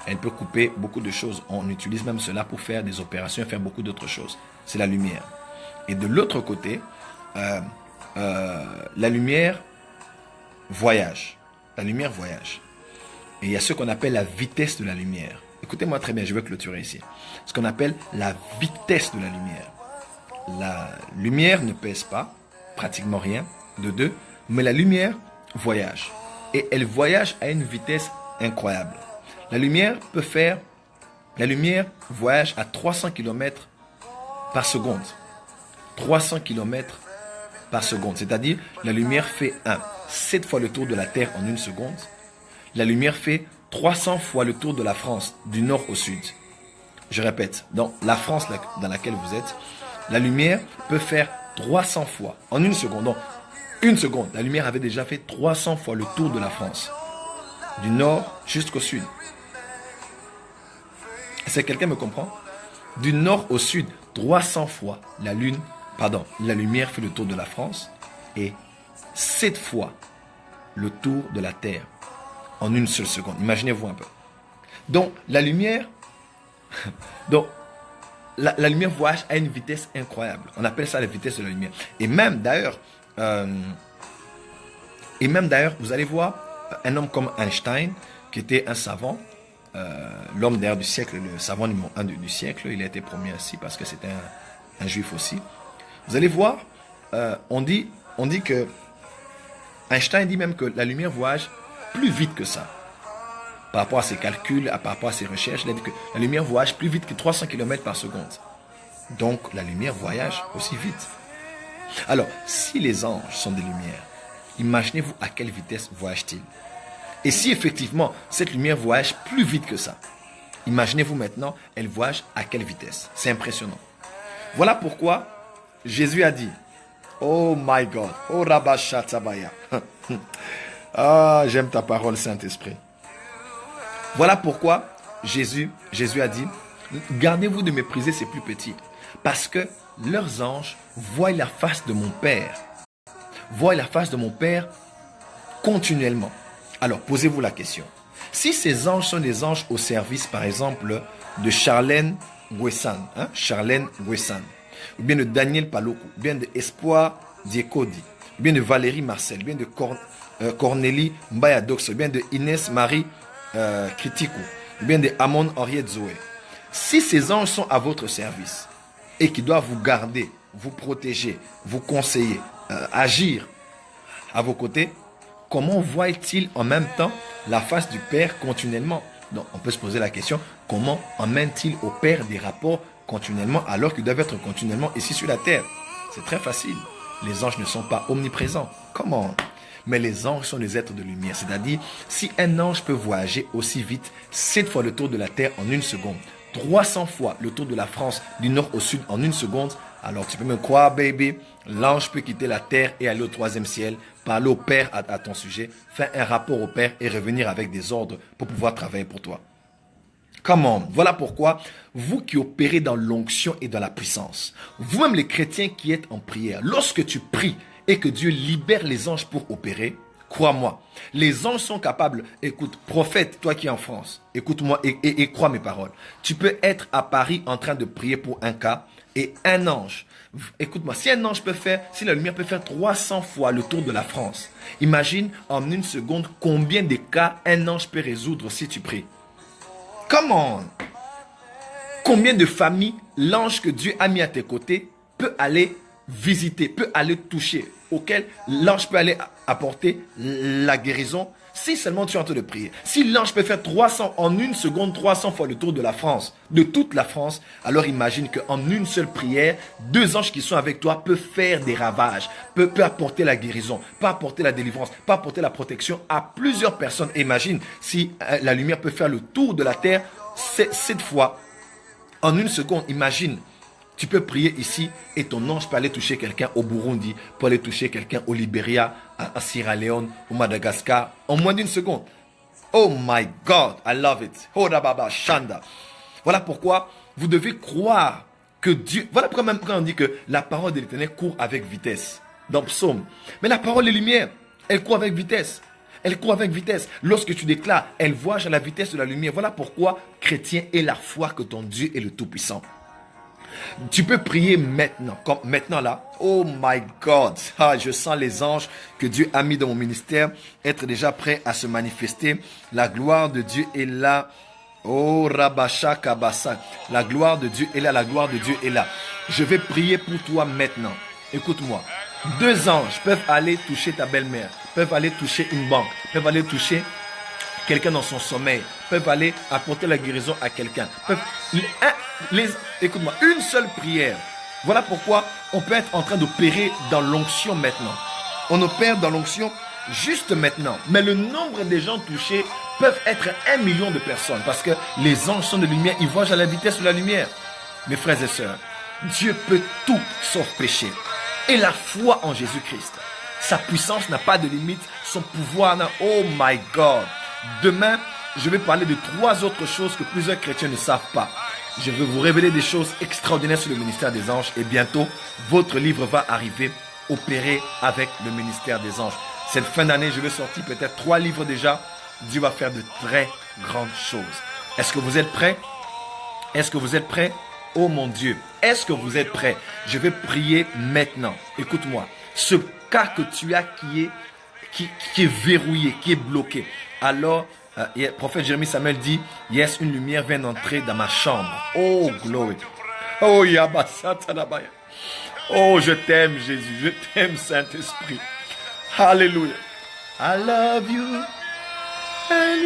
elle peut couper beaucoup de choses. On utilise même cela pour faire des opérations et faire beaucoup d'autres choses. C'est la lumière. Et de l'autre côté, la lumière voyage. La lumière voyage. Et il y a ce qu'on appelle la vitesse de la lumière. Écoutez-moi très bien, je vais clôturer ici. Ce qu'on appelle la vitesse de la lumière. La lumière ne pèse pas, pratiquement rien, de deux, mais la lumière voyage. Et elle voyage à une vitesse incroyable. La lumière voyage à 300 km par seconde. 300 km par seconde. C'est-à-dire, la lumière fait 7 fois le tour de la Terre en une seconde. La lumière fait 300 fois le tour de la France, du nord au sud. Je répète, dans la France dans laquelle vous êtes, la lumière peut faire 300 fois en une seconde. Donc, une seconde, la lumière avait déjà fait 300 fois le tour de la France, du nord jusqu'au sud. Est-ce que quelqu'un me comprend? Du nord au sud, 300 fois la lumière fait le tour de la France et 7 fois le tour de la Terre en une seule seconde. Imaginez-vous un peu. Donc, la lumière voyage à une vitesse incroyable. On appelle ça la vitesse de la lumière. Et même d'ailleurs, vous allez voir un homme comme Einstein, qui était un savant, l'homme d'ailleurs du siècle, le savant numéro 1 du siècle, il a été promu ainsi parce que c'était un juif aussi. Vous allez voir, on dit que Einstein dit même que la lumière voyage plus vite que ça. Par rapport à ses calculs, par rapport à ses recherches, il a dit que la lumière voyage plus vite que 300 km par seconde. Donc, la lumière voyage aussi vite. Alors, si les anges sont des lumières, imaginez-vous à quelle vitesse voyagent-ils? Et si effectivement, cette lumière voyage plus vite que ça, imaginez-vous maintenant, elle voyage à quelle vitesse? C'est impressionnant. Voilà pourquoi Jésus a dit, oh my God, oh Rabashatabaya. Ah, j'aime ta parole, Saint-Esprit. Voilà pourquoi Jésus a dit, gardez-vous de mépriser ces plus petits, parce que leurs anges voient la face de mon Père. Voient la face de mon Père continuellement. Alors, posez-vous la question. Si ces anges sont des anges au service, par exemple, de Charlène Gouessan, ou bien de Daniel Paloku, ou bien de Espoir Diekodi, ou bien de Valérie Marcel, ou bien de Cornélie Mbayadox, ou bien de Inès Marie Critico, ou bien de Amon Henriette Zoé. Si ces anges sont à votre service et qui doivent vous garder, vous protéger, vous conseiller, agir à vos côtés, comment voient-ils en même temps la face du Père continuellement? Donc, on peut se poser la question, comment emmènent-ils au Père des rapports continuellement alors qu'ils doivent être continuellement ici sur la terre? C'est très facile. Les anges ne sont pas omniprésents. Comment? Mais les anges sont des êtres de lumière. C'est-à-dire, si un ange peut voyager aussi vite, 7 fois le tour de la terre en une seconde, 300 fois le tour de la France du nord au sud en une seconde, alors tu peux me croire, baby, l'ange peut quitter la terre et aller au 3e ciel, parler au Père à ton sujet, faire un rapport au Père et revenir avec des ordres pour pouvoir travailler pour toi. Comment? Voilà pourquoi, vous qui opérez dans l'onction et dans la puissance, vous-même les chrétiens qui êtes en prière, lorsque tu pries et que Dieu libère les anges pour opérer, crois-moi, les anges sont capables. Écoute, prophète, toi qui es en France, écoute-moi et crois mes paroles. Tu peux être à Paris en train de prier pour un cas et un ange. Écoute-moi, si un ange peut faire, si la lumière peut faire 300 fois le tour de la France, imagine en une seconde combien de cas un ange peut résoudre si tu pries. Comment? Combien de familles l'ange que Dieu a mis à tes côtés peut aller visiter, peut aller toucher, auquel l'ange peut aller apporter la guérison, si seulement tu es en train de prier. Si l'ange peut faire 300 en une seconde, 300 fois le tour de la France, de toute la France, alors imagine qu'en une seule prière, 2 anges qui sont avec toi peuvent faire des ravages, peut apporter la guérison, peut apporter la délivrance, peut apporter la protection à plusieurs personnes. Imagine si la lumière peut faire le tour de la terre 7 fois en une seconde. Imagine. Tu peux prier ici et ton ange peut aller toucher quelqu'un au Burundi, peut aller toucher quelqu'un au Libéria, à Sierra Leone, au Madagascar, en moins d'une seconde. Oh my God, I love it. Hodababa Shanda. Voilà pourquoi vous devez croire que Dieu... Voilà pourquoi même quand on dit que la parole de l'Éternel court avec vitesse. Dans Psaume. Mais la parole est lumière. Elle court avec vitesse. Elle court avec vitesse. Lorsque tu déclares, elle voyage à la vitesse de la lumière. Voilà pourquoi, chrétien, aie la foi que ton Dieu est le Tout-Puissant. Tu peux prier maintenant, comme maintenant là. Oh my God, je sens les anges que Dieu a mis dans mon ministère être déjà prêts à se manifester. La gloire de Dieu est là. Oh Rabasha Kabasa, la gloire de Dieu est là, la gloire de Dieu est là. Je vais prier pour toi maintenant. Écoute-moi. 2 anges peuvent aller toucher ta belle-mère, peuvent aller toucher une banque, peuvent aller toucher quelqu'un dans son sommeil, peuvent aller apporter la guérison à quelqu'un. Écoute-moi, une seule prière. Voilà pourquoi on peut être en train d'opérer dans l'onction maintenant. On opère dans l'onction juste maintenant. Mais le nombre des gens touchés peuvent être 1 million de personnes. Parce que les anges sont de lumière, ils voyagent à la vitesse de la lumière. Mes frères et sœurs, Dieu peut tout sauf pécher. Et la foi en Jésus-Christ. Sa puissance n'a pas de limite. Son pouvoir n'a... Oh my God. Demain, je vais parler de 3 autres choses que plusieurs chrétiens ne savent pas. Je vais vous révéler des choses extraordinaires sur le ministère des anges. Et bientôt, votre livre va arriver, opérer avec le ministère des anges. Cette fin d'année, je vais sortir peut-être 3 livres déjà. Dieu va faire de très grandes choses. Est-ce que vous êtes prêts? Est-ce que vous êtes prêts? Oh mon Dieu, est-ce que vous êtes prêts? Je vais prier maintenant. Écoute-moi, ce cas que tu as qui est verrouillé, qui est bloqué. Alors, le prophète Jérémie Samuel dit, yes, une lumière vient d'entrer dans ma chambre. Oh, glory. Oh, Yabasatanabaya. Oh, je t'aime Jésus, je t'aime Saint-Esprit. Alléluia. I love you and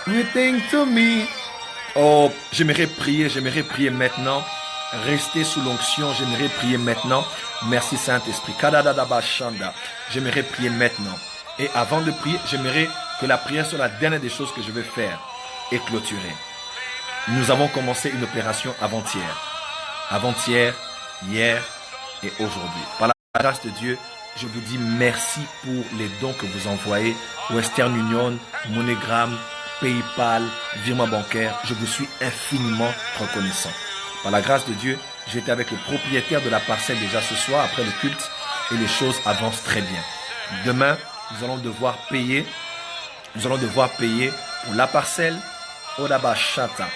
you think to me. Oh, j'aimerais prier maintenant. Restez sous l'onction, j'aimerais prier maintenant. Merci Saint-Esprit. J'aimerais prier maintenant. Et avant de prier, j'aimerais que la prière soit la dernière des choses que je vais faire et clôturer. Nous avons commencé une opération avant-hier. Avant-hier, hier et aujourd'hui. Par la grâce de Dieu, je vous dis merci pour les dons que vous envoyez. Western Union, MoneyGram, PayPal, virement bancaire. Je vous suis infiniment reconnaissant. Par la grâce de Dieu, j'étais avec le propriétaire de la parcelle déjà ce soir après le culte et les choses avancent très bien. Demain, nous allons devoir payer. Nous allons devoir payer pour la parcelle Odabashata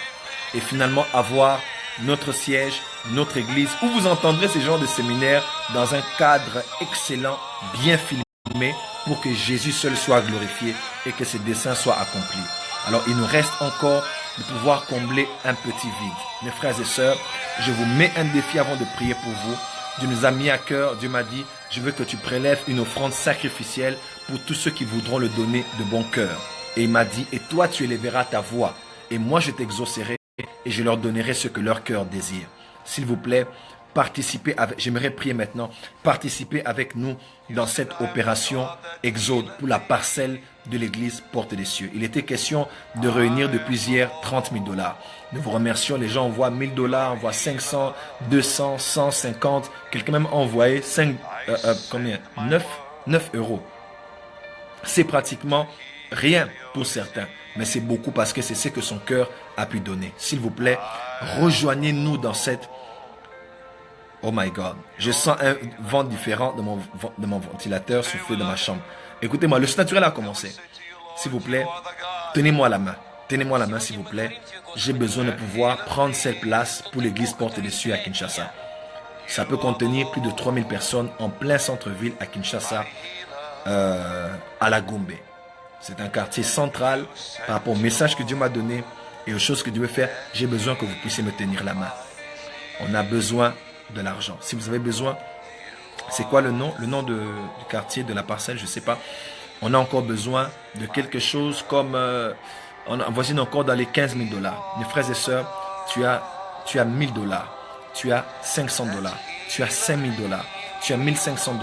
et finalement avoir notre siège, notre église où vous entendrez ces genres de séminaires dans un cadre excellent, bien filmé pour que Jésus seul soit glorifié et que ses desseins soient accomplis. Alors il nous reste encore de pouvoir combler un petit vide. Mes frères et sœurs, je vous mets un défi avant de prier pour vous. Dieu nous a mis à cœur, Dieu m'a dit, je veux que tu prélèves une offrande sacrificielle pour tous ceux qui voudront le donner de bon cœur. Et il m'a dit, et toi tu élèveras ta voix, et moi je t'exaucerai, et je leur donnerai ce que leur cœur désire. S'il vous plaît, participez avec, j'aimerais prier maintenant, participez avec nous dans cette opération Exode pour la parcelle de l'église Porte des Cieux. Il était question de réunir depuis hier 30 000 $. Nous vous remercions, les gens envoient 1 000 $, envoient 500, 200, 150, quelqu'un même a envoyé 9 euros. C'est pratiquement rien pour certains, mais c'est beaucoup parce que c'est ce que son cœur a pu donner. S'il vous plaît, rejoignez-nous dans cette... Oh my God, je sens un vent différent de mon ventilateur souffler dans ma chambre. Écoutez-moi, le surnaturel a commencé. S'il vous plaît, tenez-moi la main. Tenez-moi la main, s'il vous plaît. J'ai besoin de pouvoir prendre cette place pour l'église Porte des Cieux à Kinshasa. Ça peut contenir plus de 3000 personnes en plein centre-ville à Kinshasa, à la Gombe. C'est un quartier central par rapport au message que Dieu m'a donné et aux choses que Dieu veut faire. J'ai besoin que vous puissiez me tenir la main. On a besoin de l'argent. Si vous avez besoin, c'est quoi le nom? Le nom du quartier, de la parcelle, je ne sais pas. On a encore besoin de quelque chose comme... on avoisine encore dans les 15 000 $. Mes frères et sœurs, tu as 1 000 $, tu as 500 $, tu as 5 000 $, tu as 1500 $,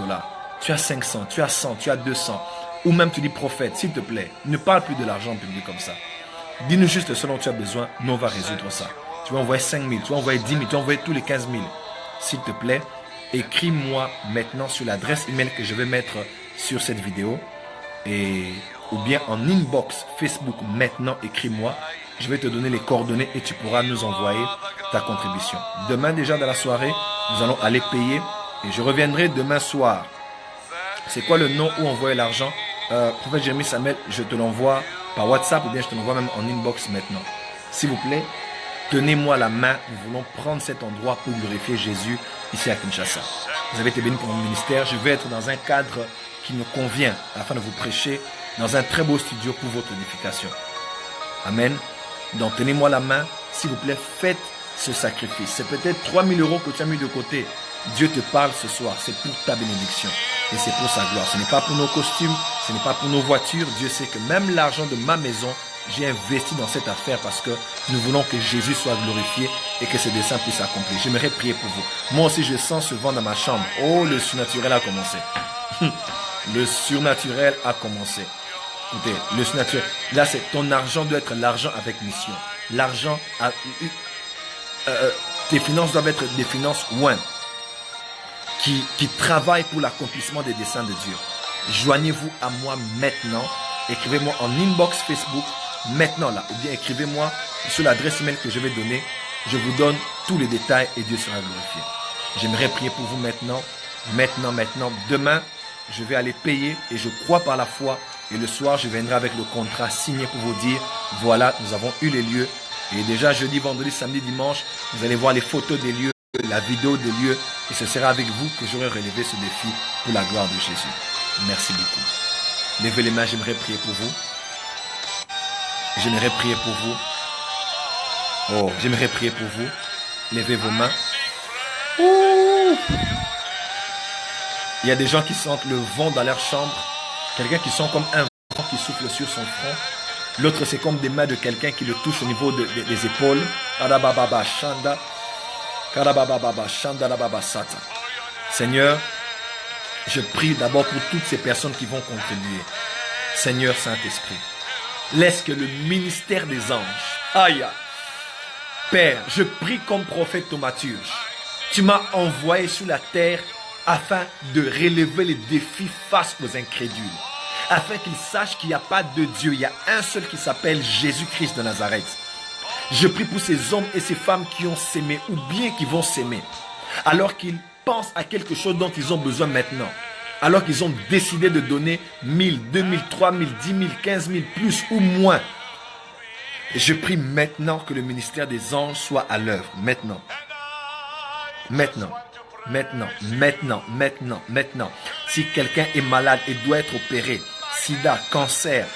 tu as 500, tu as 100, tu as 200. Ou même tu dis prophète, s'il te plaît, ne parle plus de l'argent en public comme ça. Dis-nous juste ce dont tu as besoin, nous on va résoudre ça. tu vas envoyer 5 000, tu vas envoyer 10 000, tu vas envoyer tous les 15 000. S'il te plaît, écris-moi maintenant sur l'adresse email que je vais mettre sur cette vidéo. Ou bien en inbox Facebook maintenant, écris-moi. Je vais te donner les coordonnées et tu pourras nous envoyer ta contribution. Demain déjà dans la soirée, nous allons aller payer et je reviendrai demain soir. C'est quoi le nom où envoyer l'argent? Prophète Jérémie Samuel, je te l'envoie par WhatsApp ou bien je te l'envoie même en inbox maintenant. S'il vous plaît, tenez-moi la main. Nous voulons prendre cet endroit pour glorifier Jésus ici à Kinshasa. Vous avez été bénis pour mon ministère. Je vais être dans un cadre qui me convient afin de vous prêcher dans un très beau studio pour votre édification. Amen. Donc tenez-moi la main. S'il vous plaît, faites ce sacrifice. C'est peut-être 3 000 € que tu as mis de côté. Dieu te parle ce soir. C'est pour ta bénédiction. Et c'est pour sa gloire. Ce n'est pas pour nos costumes. Ce n'est pas pour nos voitures. Dieu sait que même l'argent de ma maison, j'ai investi dans cette affaire parce que nous voulons que Jésus soit glorifié et que ses desseins puissent s'accomplir. J'aimerais prier pour vous. Moi aussi, je sens ce vent dans ma chambre. Oh, le surnaturel a commencé. Le surnaturel a commencé. Écoutez, le surnaturel. Là, c'est ton argent doit être l'argent avec mission. L'argent, tes finances doivent être des finances ouin, qui travaillent pour l'accomplissement des desseins de Dieu. Joignez-vous à moi maintenant. Écrivez-moi en inbox Facebook maintenant là. Ou bien écrivez-moi sur l'adresse email que je vais donner. Je vous donne tous les détails et Dieu sera glorifié. J'aimerais prier pour vous maintenant. Maintenant. Demain, je vais aller payer et je crois par la foi. Et le soir, je viendrai avec le contrat signé pour vous dire, voilà, nous avons eu les lieux. Et déjà, jeudi, vendredi, samedi, dimanche, vous allez voir les photos des lieux, la vidéo des lieux. Et ce sera avec vous que j'aurai relevé ce défi pour la gloire de Jésus. Merci beaucoup. Levez les mains, j'aimerais prier pour vous. J'aimerais prier pour vous. Oh, j'aimerais prier pour vous. Levez vos mains. Ouh. Il y a des gens qui sentent le vent dans leur chambre. Quelqu'un qui sent comme un vent qui souffle sur son front. L'autre, c'est comme des mains de quelqu'un qui le touche au niveau des épaules. Seigneur, je prie d'abord pour toutes ces personnes qui vont contribuer. Seigneur Saint-Esprit, laisse que le ministère des anges, aïe, Père, je prie comme prophète thaumaturge. Tu m'as envoyé sur la terre afin de relever les défis face aux incrédules. Afin qu'ils sachent qu'il n'y a pas de Dieu, il y a un seul qui s'appelle Jésus-Christ de Nazareth. Je prie pour ces hommes et ces femmes qui ont sémé ou bien qui vont s'aimer. Alors qu'ils pensent à quelque chose dont ils ont besoin maintenant. Alors qu'ils ont décidé de donner 1000, 2000, 3000, 10 000, 15 000, plus ou moins. Je prie maintenant que le ministère des anges soit à l'œuvre. Maintenant. Si quelqu'un est malade et doit être opéré, sida, cancer,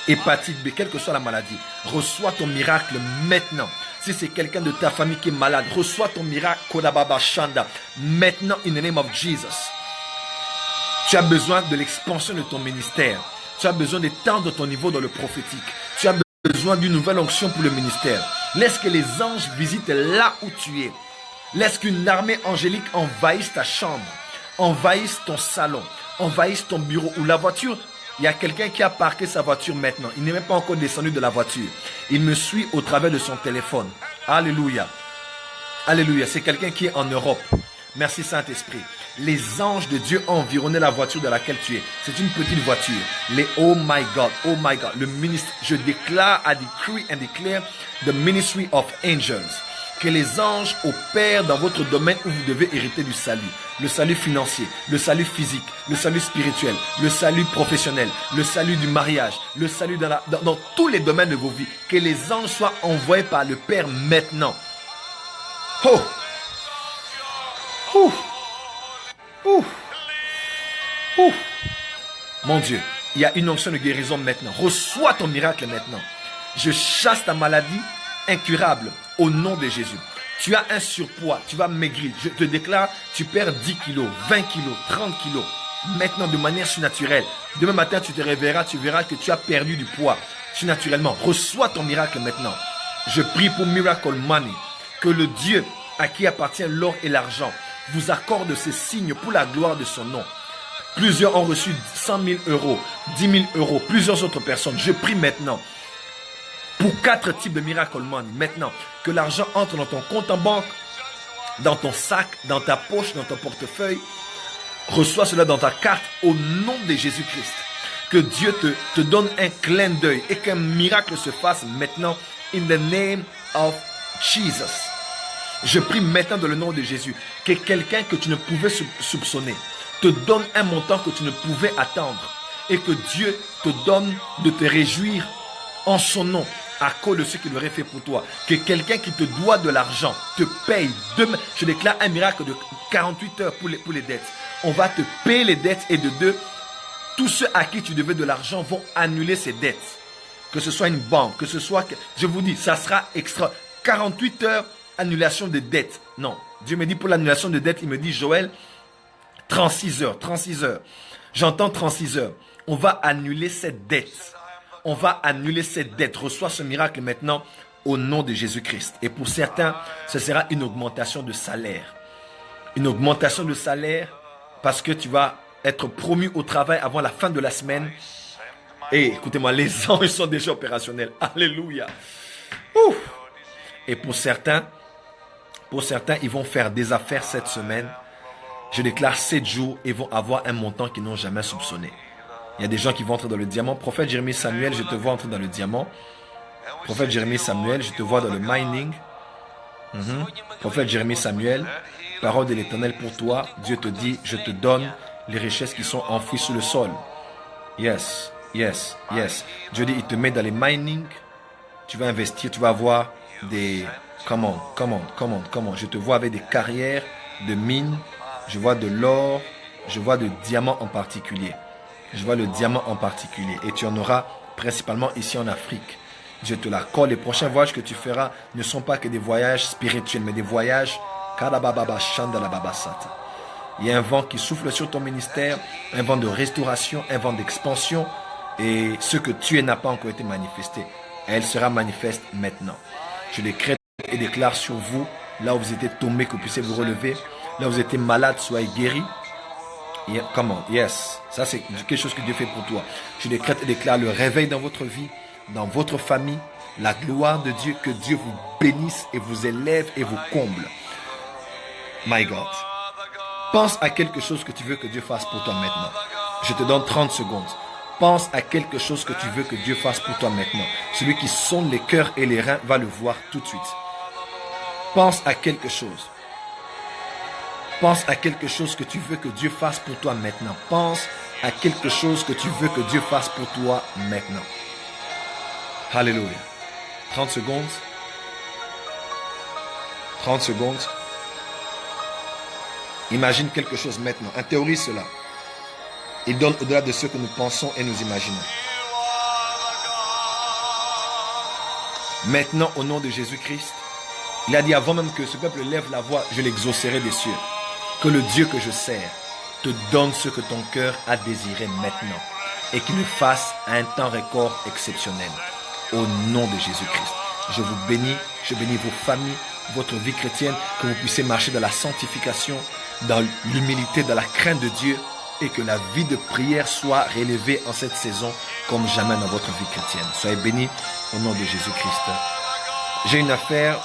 hépatite B, quelle que soit la maladie, reçois ton miracle maintenant. Si c'est quelqu'un de ta famille qui est malade, reçois ton miracle maintenant in the name of Jesus. Tu as besoin de l'expansion de ton ministère. Tu as besoin d'étendre ton niveau dans le prophétique. Tu as besoin d'une nouvelle onction pour le ministère. Laisse que les anges visitent là où tu es. Laisse qu'une armée angélique envahisse ta chambre, envahisse ton salon, envahisse ton bureau ou la voiture. Il y a quelqu'un qui a parqué sa voiture maintenant. Il n'est même pas encore descendu de la voiture. Il me suit au travers de son téléphone. Alléluia. Alléluia. C'est quelqu'un qui est en Europe. Merci Saint-Esprit. Les anges de Dieu ont environné la voiture dans laquelle tu es. C'est une petite voiture. Les oh my God. Le ministre, je déclare, I decree and declare the ministry of angels. Que les anges opèrent dans votre domaine où vous devez hériter du salut. Le salut financier, le salut physique, le salut spirituel, le salut professionnel, le salut du mariage, le salut dans tous les domaines de vos vies. Que les anges soient envoyés par le Père maintenant. Oh! Mon Dieu, il y a une onction de guérison maintenant. Reçois ton miracle maintenant. Je chasse ta maladie incurable au nom de Jésus. Tu as un surpoids, tu vas maigrir. Je te déclare, tu perds 10 kilos, 20 kilos, 30 kilos. Maintenant, de manière surnaturelle. Demain matin, tu te réveilleras, tu verras que tu as perdu du poids surnaturellement. Reçois ton miracle maintenant. Je prie pour Miracle Money. Que le Dieu à qui appartient l'or et l'argent vous accorde ces signes pour la gloire de son nom. Plusieurs ont reçu 100 000 euros, 10 000 euros, plusieurs autres personnes. Je prie maintenant pour 4 types de miracles money. Maintenant, que l'argent entre dans ton compte en banque, dans ton sac, dans ta poche, dans ton portefeuille. Reçois cela dans ta carte au nom de Jésus-Christ. Que Dieu te donne un clin d'œil et qu'un miracle se fasse maintenant in the name of Jesus. Je prie maintenant dans le nom de Jésus que quelqu'un que tu ne pouvais soupçonner te donne un montant que tu ne pouvais attendre et que Dieu te donne de te réjouir en son nom à cause de ce qu'il aurait fait pour toi. Que quelqu'un qui te doit de l'argent te paye demain. Je déclare un miracle de 48 heures pour les dettes. On va te payer les dettes et de deux, tous ceux à qui tu devais de l'argent vont annuler ces dettes. Que ce soit une banque, que ce soit... Je vous dis, ça sera extra. 48 heures, annulation de dettes. Non, Dieu me dit pour l'annulation de dettes, il me dit Joël, 36 heures, 36 heures. J'entends 36 heures. On va annuler cette dette. On va annuler cette dette. Reçois ce miracle maintenant au nom de Jésus-Christ. Et pour certains, ce sera une augmentation de salaire. Une augmentation de salaire parce que tu vas être promu au travail avant la fin de la semaine. Et écoutez-moi, les anges sont déjà opérationnels. Alléluia. Ouf. Et pour certains, ils vont faire des affaires cette semaine. Je déclare 7 jours et vont avoir un montant qu'ils n'ont jamais soupçonné. Il y a des gens qui vont entrer dans le diamant. Prophète Jérémie Samuel, je te vois entrer dans le diamant. Prophète Jérémie Samuel, je te vois dans le mining. Prophète Jérémie Samuel, parole de l'Éternel pour toi. Dieu te dit, je te donne les richesses qui sont enfouies sous le sol. Yes, yes, yes. Dieu dit, il te met dans les mining. Tu vas investir, tu vas avoir des... Comment. Je te vois avec des carrières de mines. Je vois de l'or. Je vois de diamants en particulier. Je vois le diamant en particulier. Et tu en auras principalement ici en Afrique. Je te l'accorde. Les prochains voyages que tu feras ne sont pas que des voyages spirituels, mais des voyages. Il y a un vent qui souffle sur ton ministère, un vent de restauration, un vent d'expansion. Et ce que tu es n'a pas encore été manifesté. Elle sera manifeste maintenant. Je décrète et déclare sur vous, là où vous étiez tombé, que vous puissiez vous relever. Là où vous étiez malade, soyez guéris. Comment? Yes. Ça, c'est quelque chose que Dieu fait pour toi. Je décrète et déclare le réveil dans votre vie, dans votre famille, la gloire de Dieu, que Dieu vous bénisse et vous élève et vous comble. My God. Pense à quelque chose que tu veux que Dieu fasse pour toi maintenant. Je te donne 30 secondes. Pense à quelque chose que tu veux que Dieu fasse pour toi maintenant. Celui qui sonde les cœurs et les reins va le voir tout de suite. Pense à quelque chose. Pense à quelque chose que tu veux que Dieu fasse pour toi maintenant. Pense à quelque chose que tu veux que Dieu fasse pour toi maintenant. Alléluia. 30 secondes. 30 secondes. Imagine quelque chose maintenant. Intériorise cela. Il donne au-delà de ce que nous pensons et nous imaginons. Maintenant, au nom de Jésus-Christ, il a dit avant même que ce peuple lève la voix, je l'exaucerai des cieux. Que le Dieu que je sers te donne ce que ton cœur a désiré maintenant et qu'il le fasse à un temps record exceptionnel. Au nom de Jésus-Christ. Je vous bénis, je bénis vos familles, votre vie chrétienne, que vous puissiez marcher dans la sanctification, dans l'humilité, dans la crainte de Dieu et que la vie de prière soit relevée en cette saison comme jamais dans votre vie chrétienne. Soyez bénis au nom de Jésus-Christ. J'ai une affaire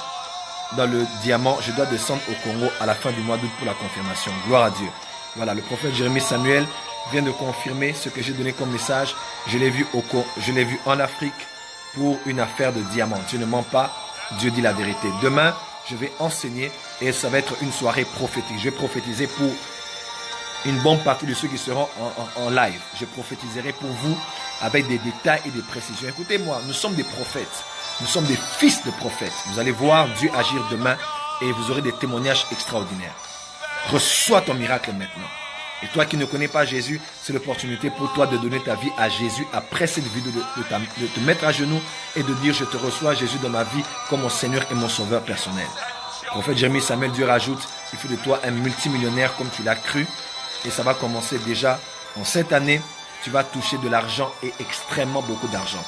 dans le diamant. Je dois descendre au Congo à la fin du mois d'août pour la confirmation. Gloire à Dieu. Voilà, le prophète Jérémie Samuel vient de confirmer ce que j'ai donné comme message. Je l'ai vu en Afrique pour une affaire de diamant. Dieu ne ment pas, Dieu dit la vérité. Demain, je vais enseigner et ça va être une soirée prophétique. Je vais prophétiser pour une bonne partie de ceux qui seront en live. Je prophétiserai pour vous avec des détails et des précisions. Écoutez-moi, nous sommes des prophètes. Nous sommes des fils de prophètes. Vous allez voir Dieu agir demain et vous aurez des témoignages extraordinaires. Reçois ton miracle maintenant. Et toi qui ne connais pas Jésus, c'est l'opportunité pour toi de donner ta vie à Jésus après cette vidéo, de te mettre à genoux et de dire je te reçois Jésus dans ma vie comme mon Seigneur et mon Sauveur personnel. Le prophète Jérémie Samuel, Dieu rajoute, il fait de toi un multimillionnaire comme tu l'as cru. Et ça va commencer déjà en cette année. Tu vas toucher de l'argent et extrêmement beaucoup d'argent.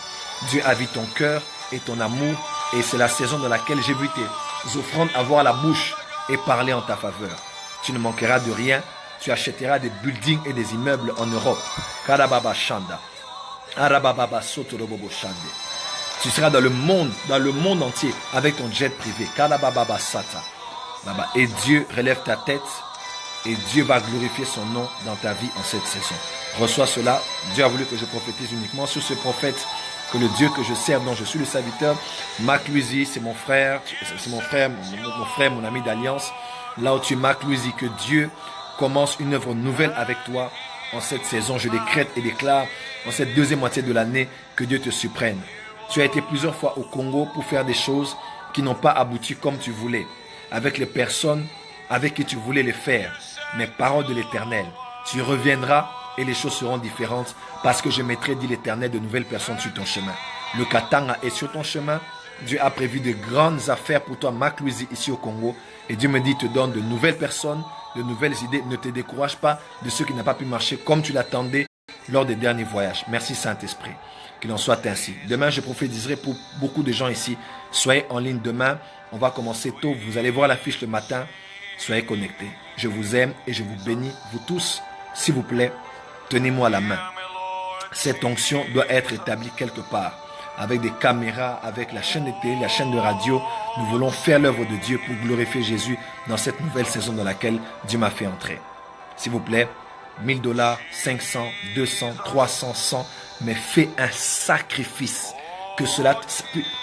Dieu a vu ton cœur et ton amour. Et c'est la saison dans laquelle j'ai vu tes offrandes avoir la bouche et parler en ta faveur. Tu ne manqueras de rien. Tu achèteras des buildings et des immeubles en Europe. Karababa Shanda. Arababa Sotorobobo Shande. Tu seras dans le monde entier avec ton jet privé. Et Dieu relève ta tête et Dieu va glorifier son nom dans ta vie en cette saison. Reçois cela. Dieu a voulu que je prophétise uniquement sur ce prophète, que le Dieu que je sers, dont je suis le serviteur. Marc Louisy, c'est mon frère, mon ami d'alliance. Là où tu es, Marc Louisy, que Dieu commence une œuvre nouvelle avec toi en cette saison. Je décrète et déclare en cette deuxième moitié de l'année que Dieu te surprenne. Tu as été plusieurs fois au Congo pour faire des choses qui n'ont pas abouti comme tu voulais, avec les personnes avec qui tu voulais les faire. Mais parole de l'Éternel, tu reviendras et les choses seront différentes parce que je mettrai, dit l'Éternel, de nouvelles personnes sur ton chemin. Le Katanga est sur ton chemin. Dieu a prévu de grandes affaires pour toi, Marc Louisy, ici au Congo. Et Dieu me dit, te donne de nouvelles personnes, de nouvelles idées. Ne te décourage pas de ceux qui n'ont pas pu marcher comme tu l'attendais lors des derniers voyages. Merci Saint-Esprit. Qu'il en soit ainsi. Demain, je prophétiserai pour beaucoup de gens ici. Soyez en ligne demain. On va commencer tôt. Vous allez voir l'affiche le matin. Soyez connectés. Je vous aime et je vous bénis. Vous tous, s'il vous plaît, tenez-moi la main. Cette onction doit être établie quelque part. Avec des caméras, avec la chaîne de télé, la chaîne de radio. Nous voulons faire l'œuvre de Dieu pour glorifier Jésus dans cette nouvelle saison dans laquelle Dieu m'a fait entrer. S'il vous plaît, $1000, 500, 200, 300, 100, mais fais un sacrifice. Que cela,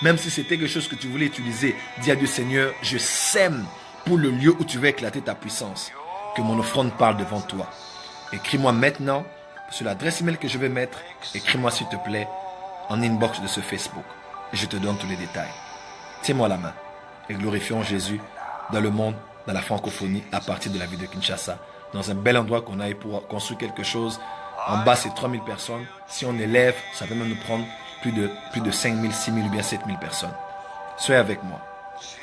même si c'était quelque chose que tu voulais utiliser, dis à Dieu, Seigneur, je sème pour le lieu où tu veux éclater ta puissance. Que mon offrande parle devant toi. Écris-moi maintenant sur l'adresse email que je vais mettre. Écris-moi s'il te plaît en inbox de ce Facebook. Et je te donne tous les détails. Tiens-moi la main et glorifions Jésus dans le monde, dans la francophonie, à partir de la ville de Kinshasa. Dans un bel endroit qu'on aille pour construire quelque chose. En bas, c'est 3000 personnes. Si on élève, ça va même nous prendre plus de 5000, 6000 ou bien 7000 personnes. Soyez avec moi.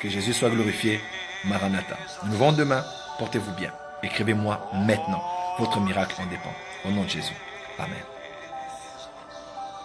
Que Jésus soit glorifié. Maranatha. Nous nous verrons demain. Portez-vous bien. Écrivez-moi maintenant. Votre miracle en dépend. Au nom de Jésus. Amen.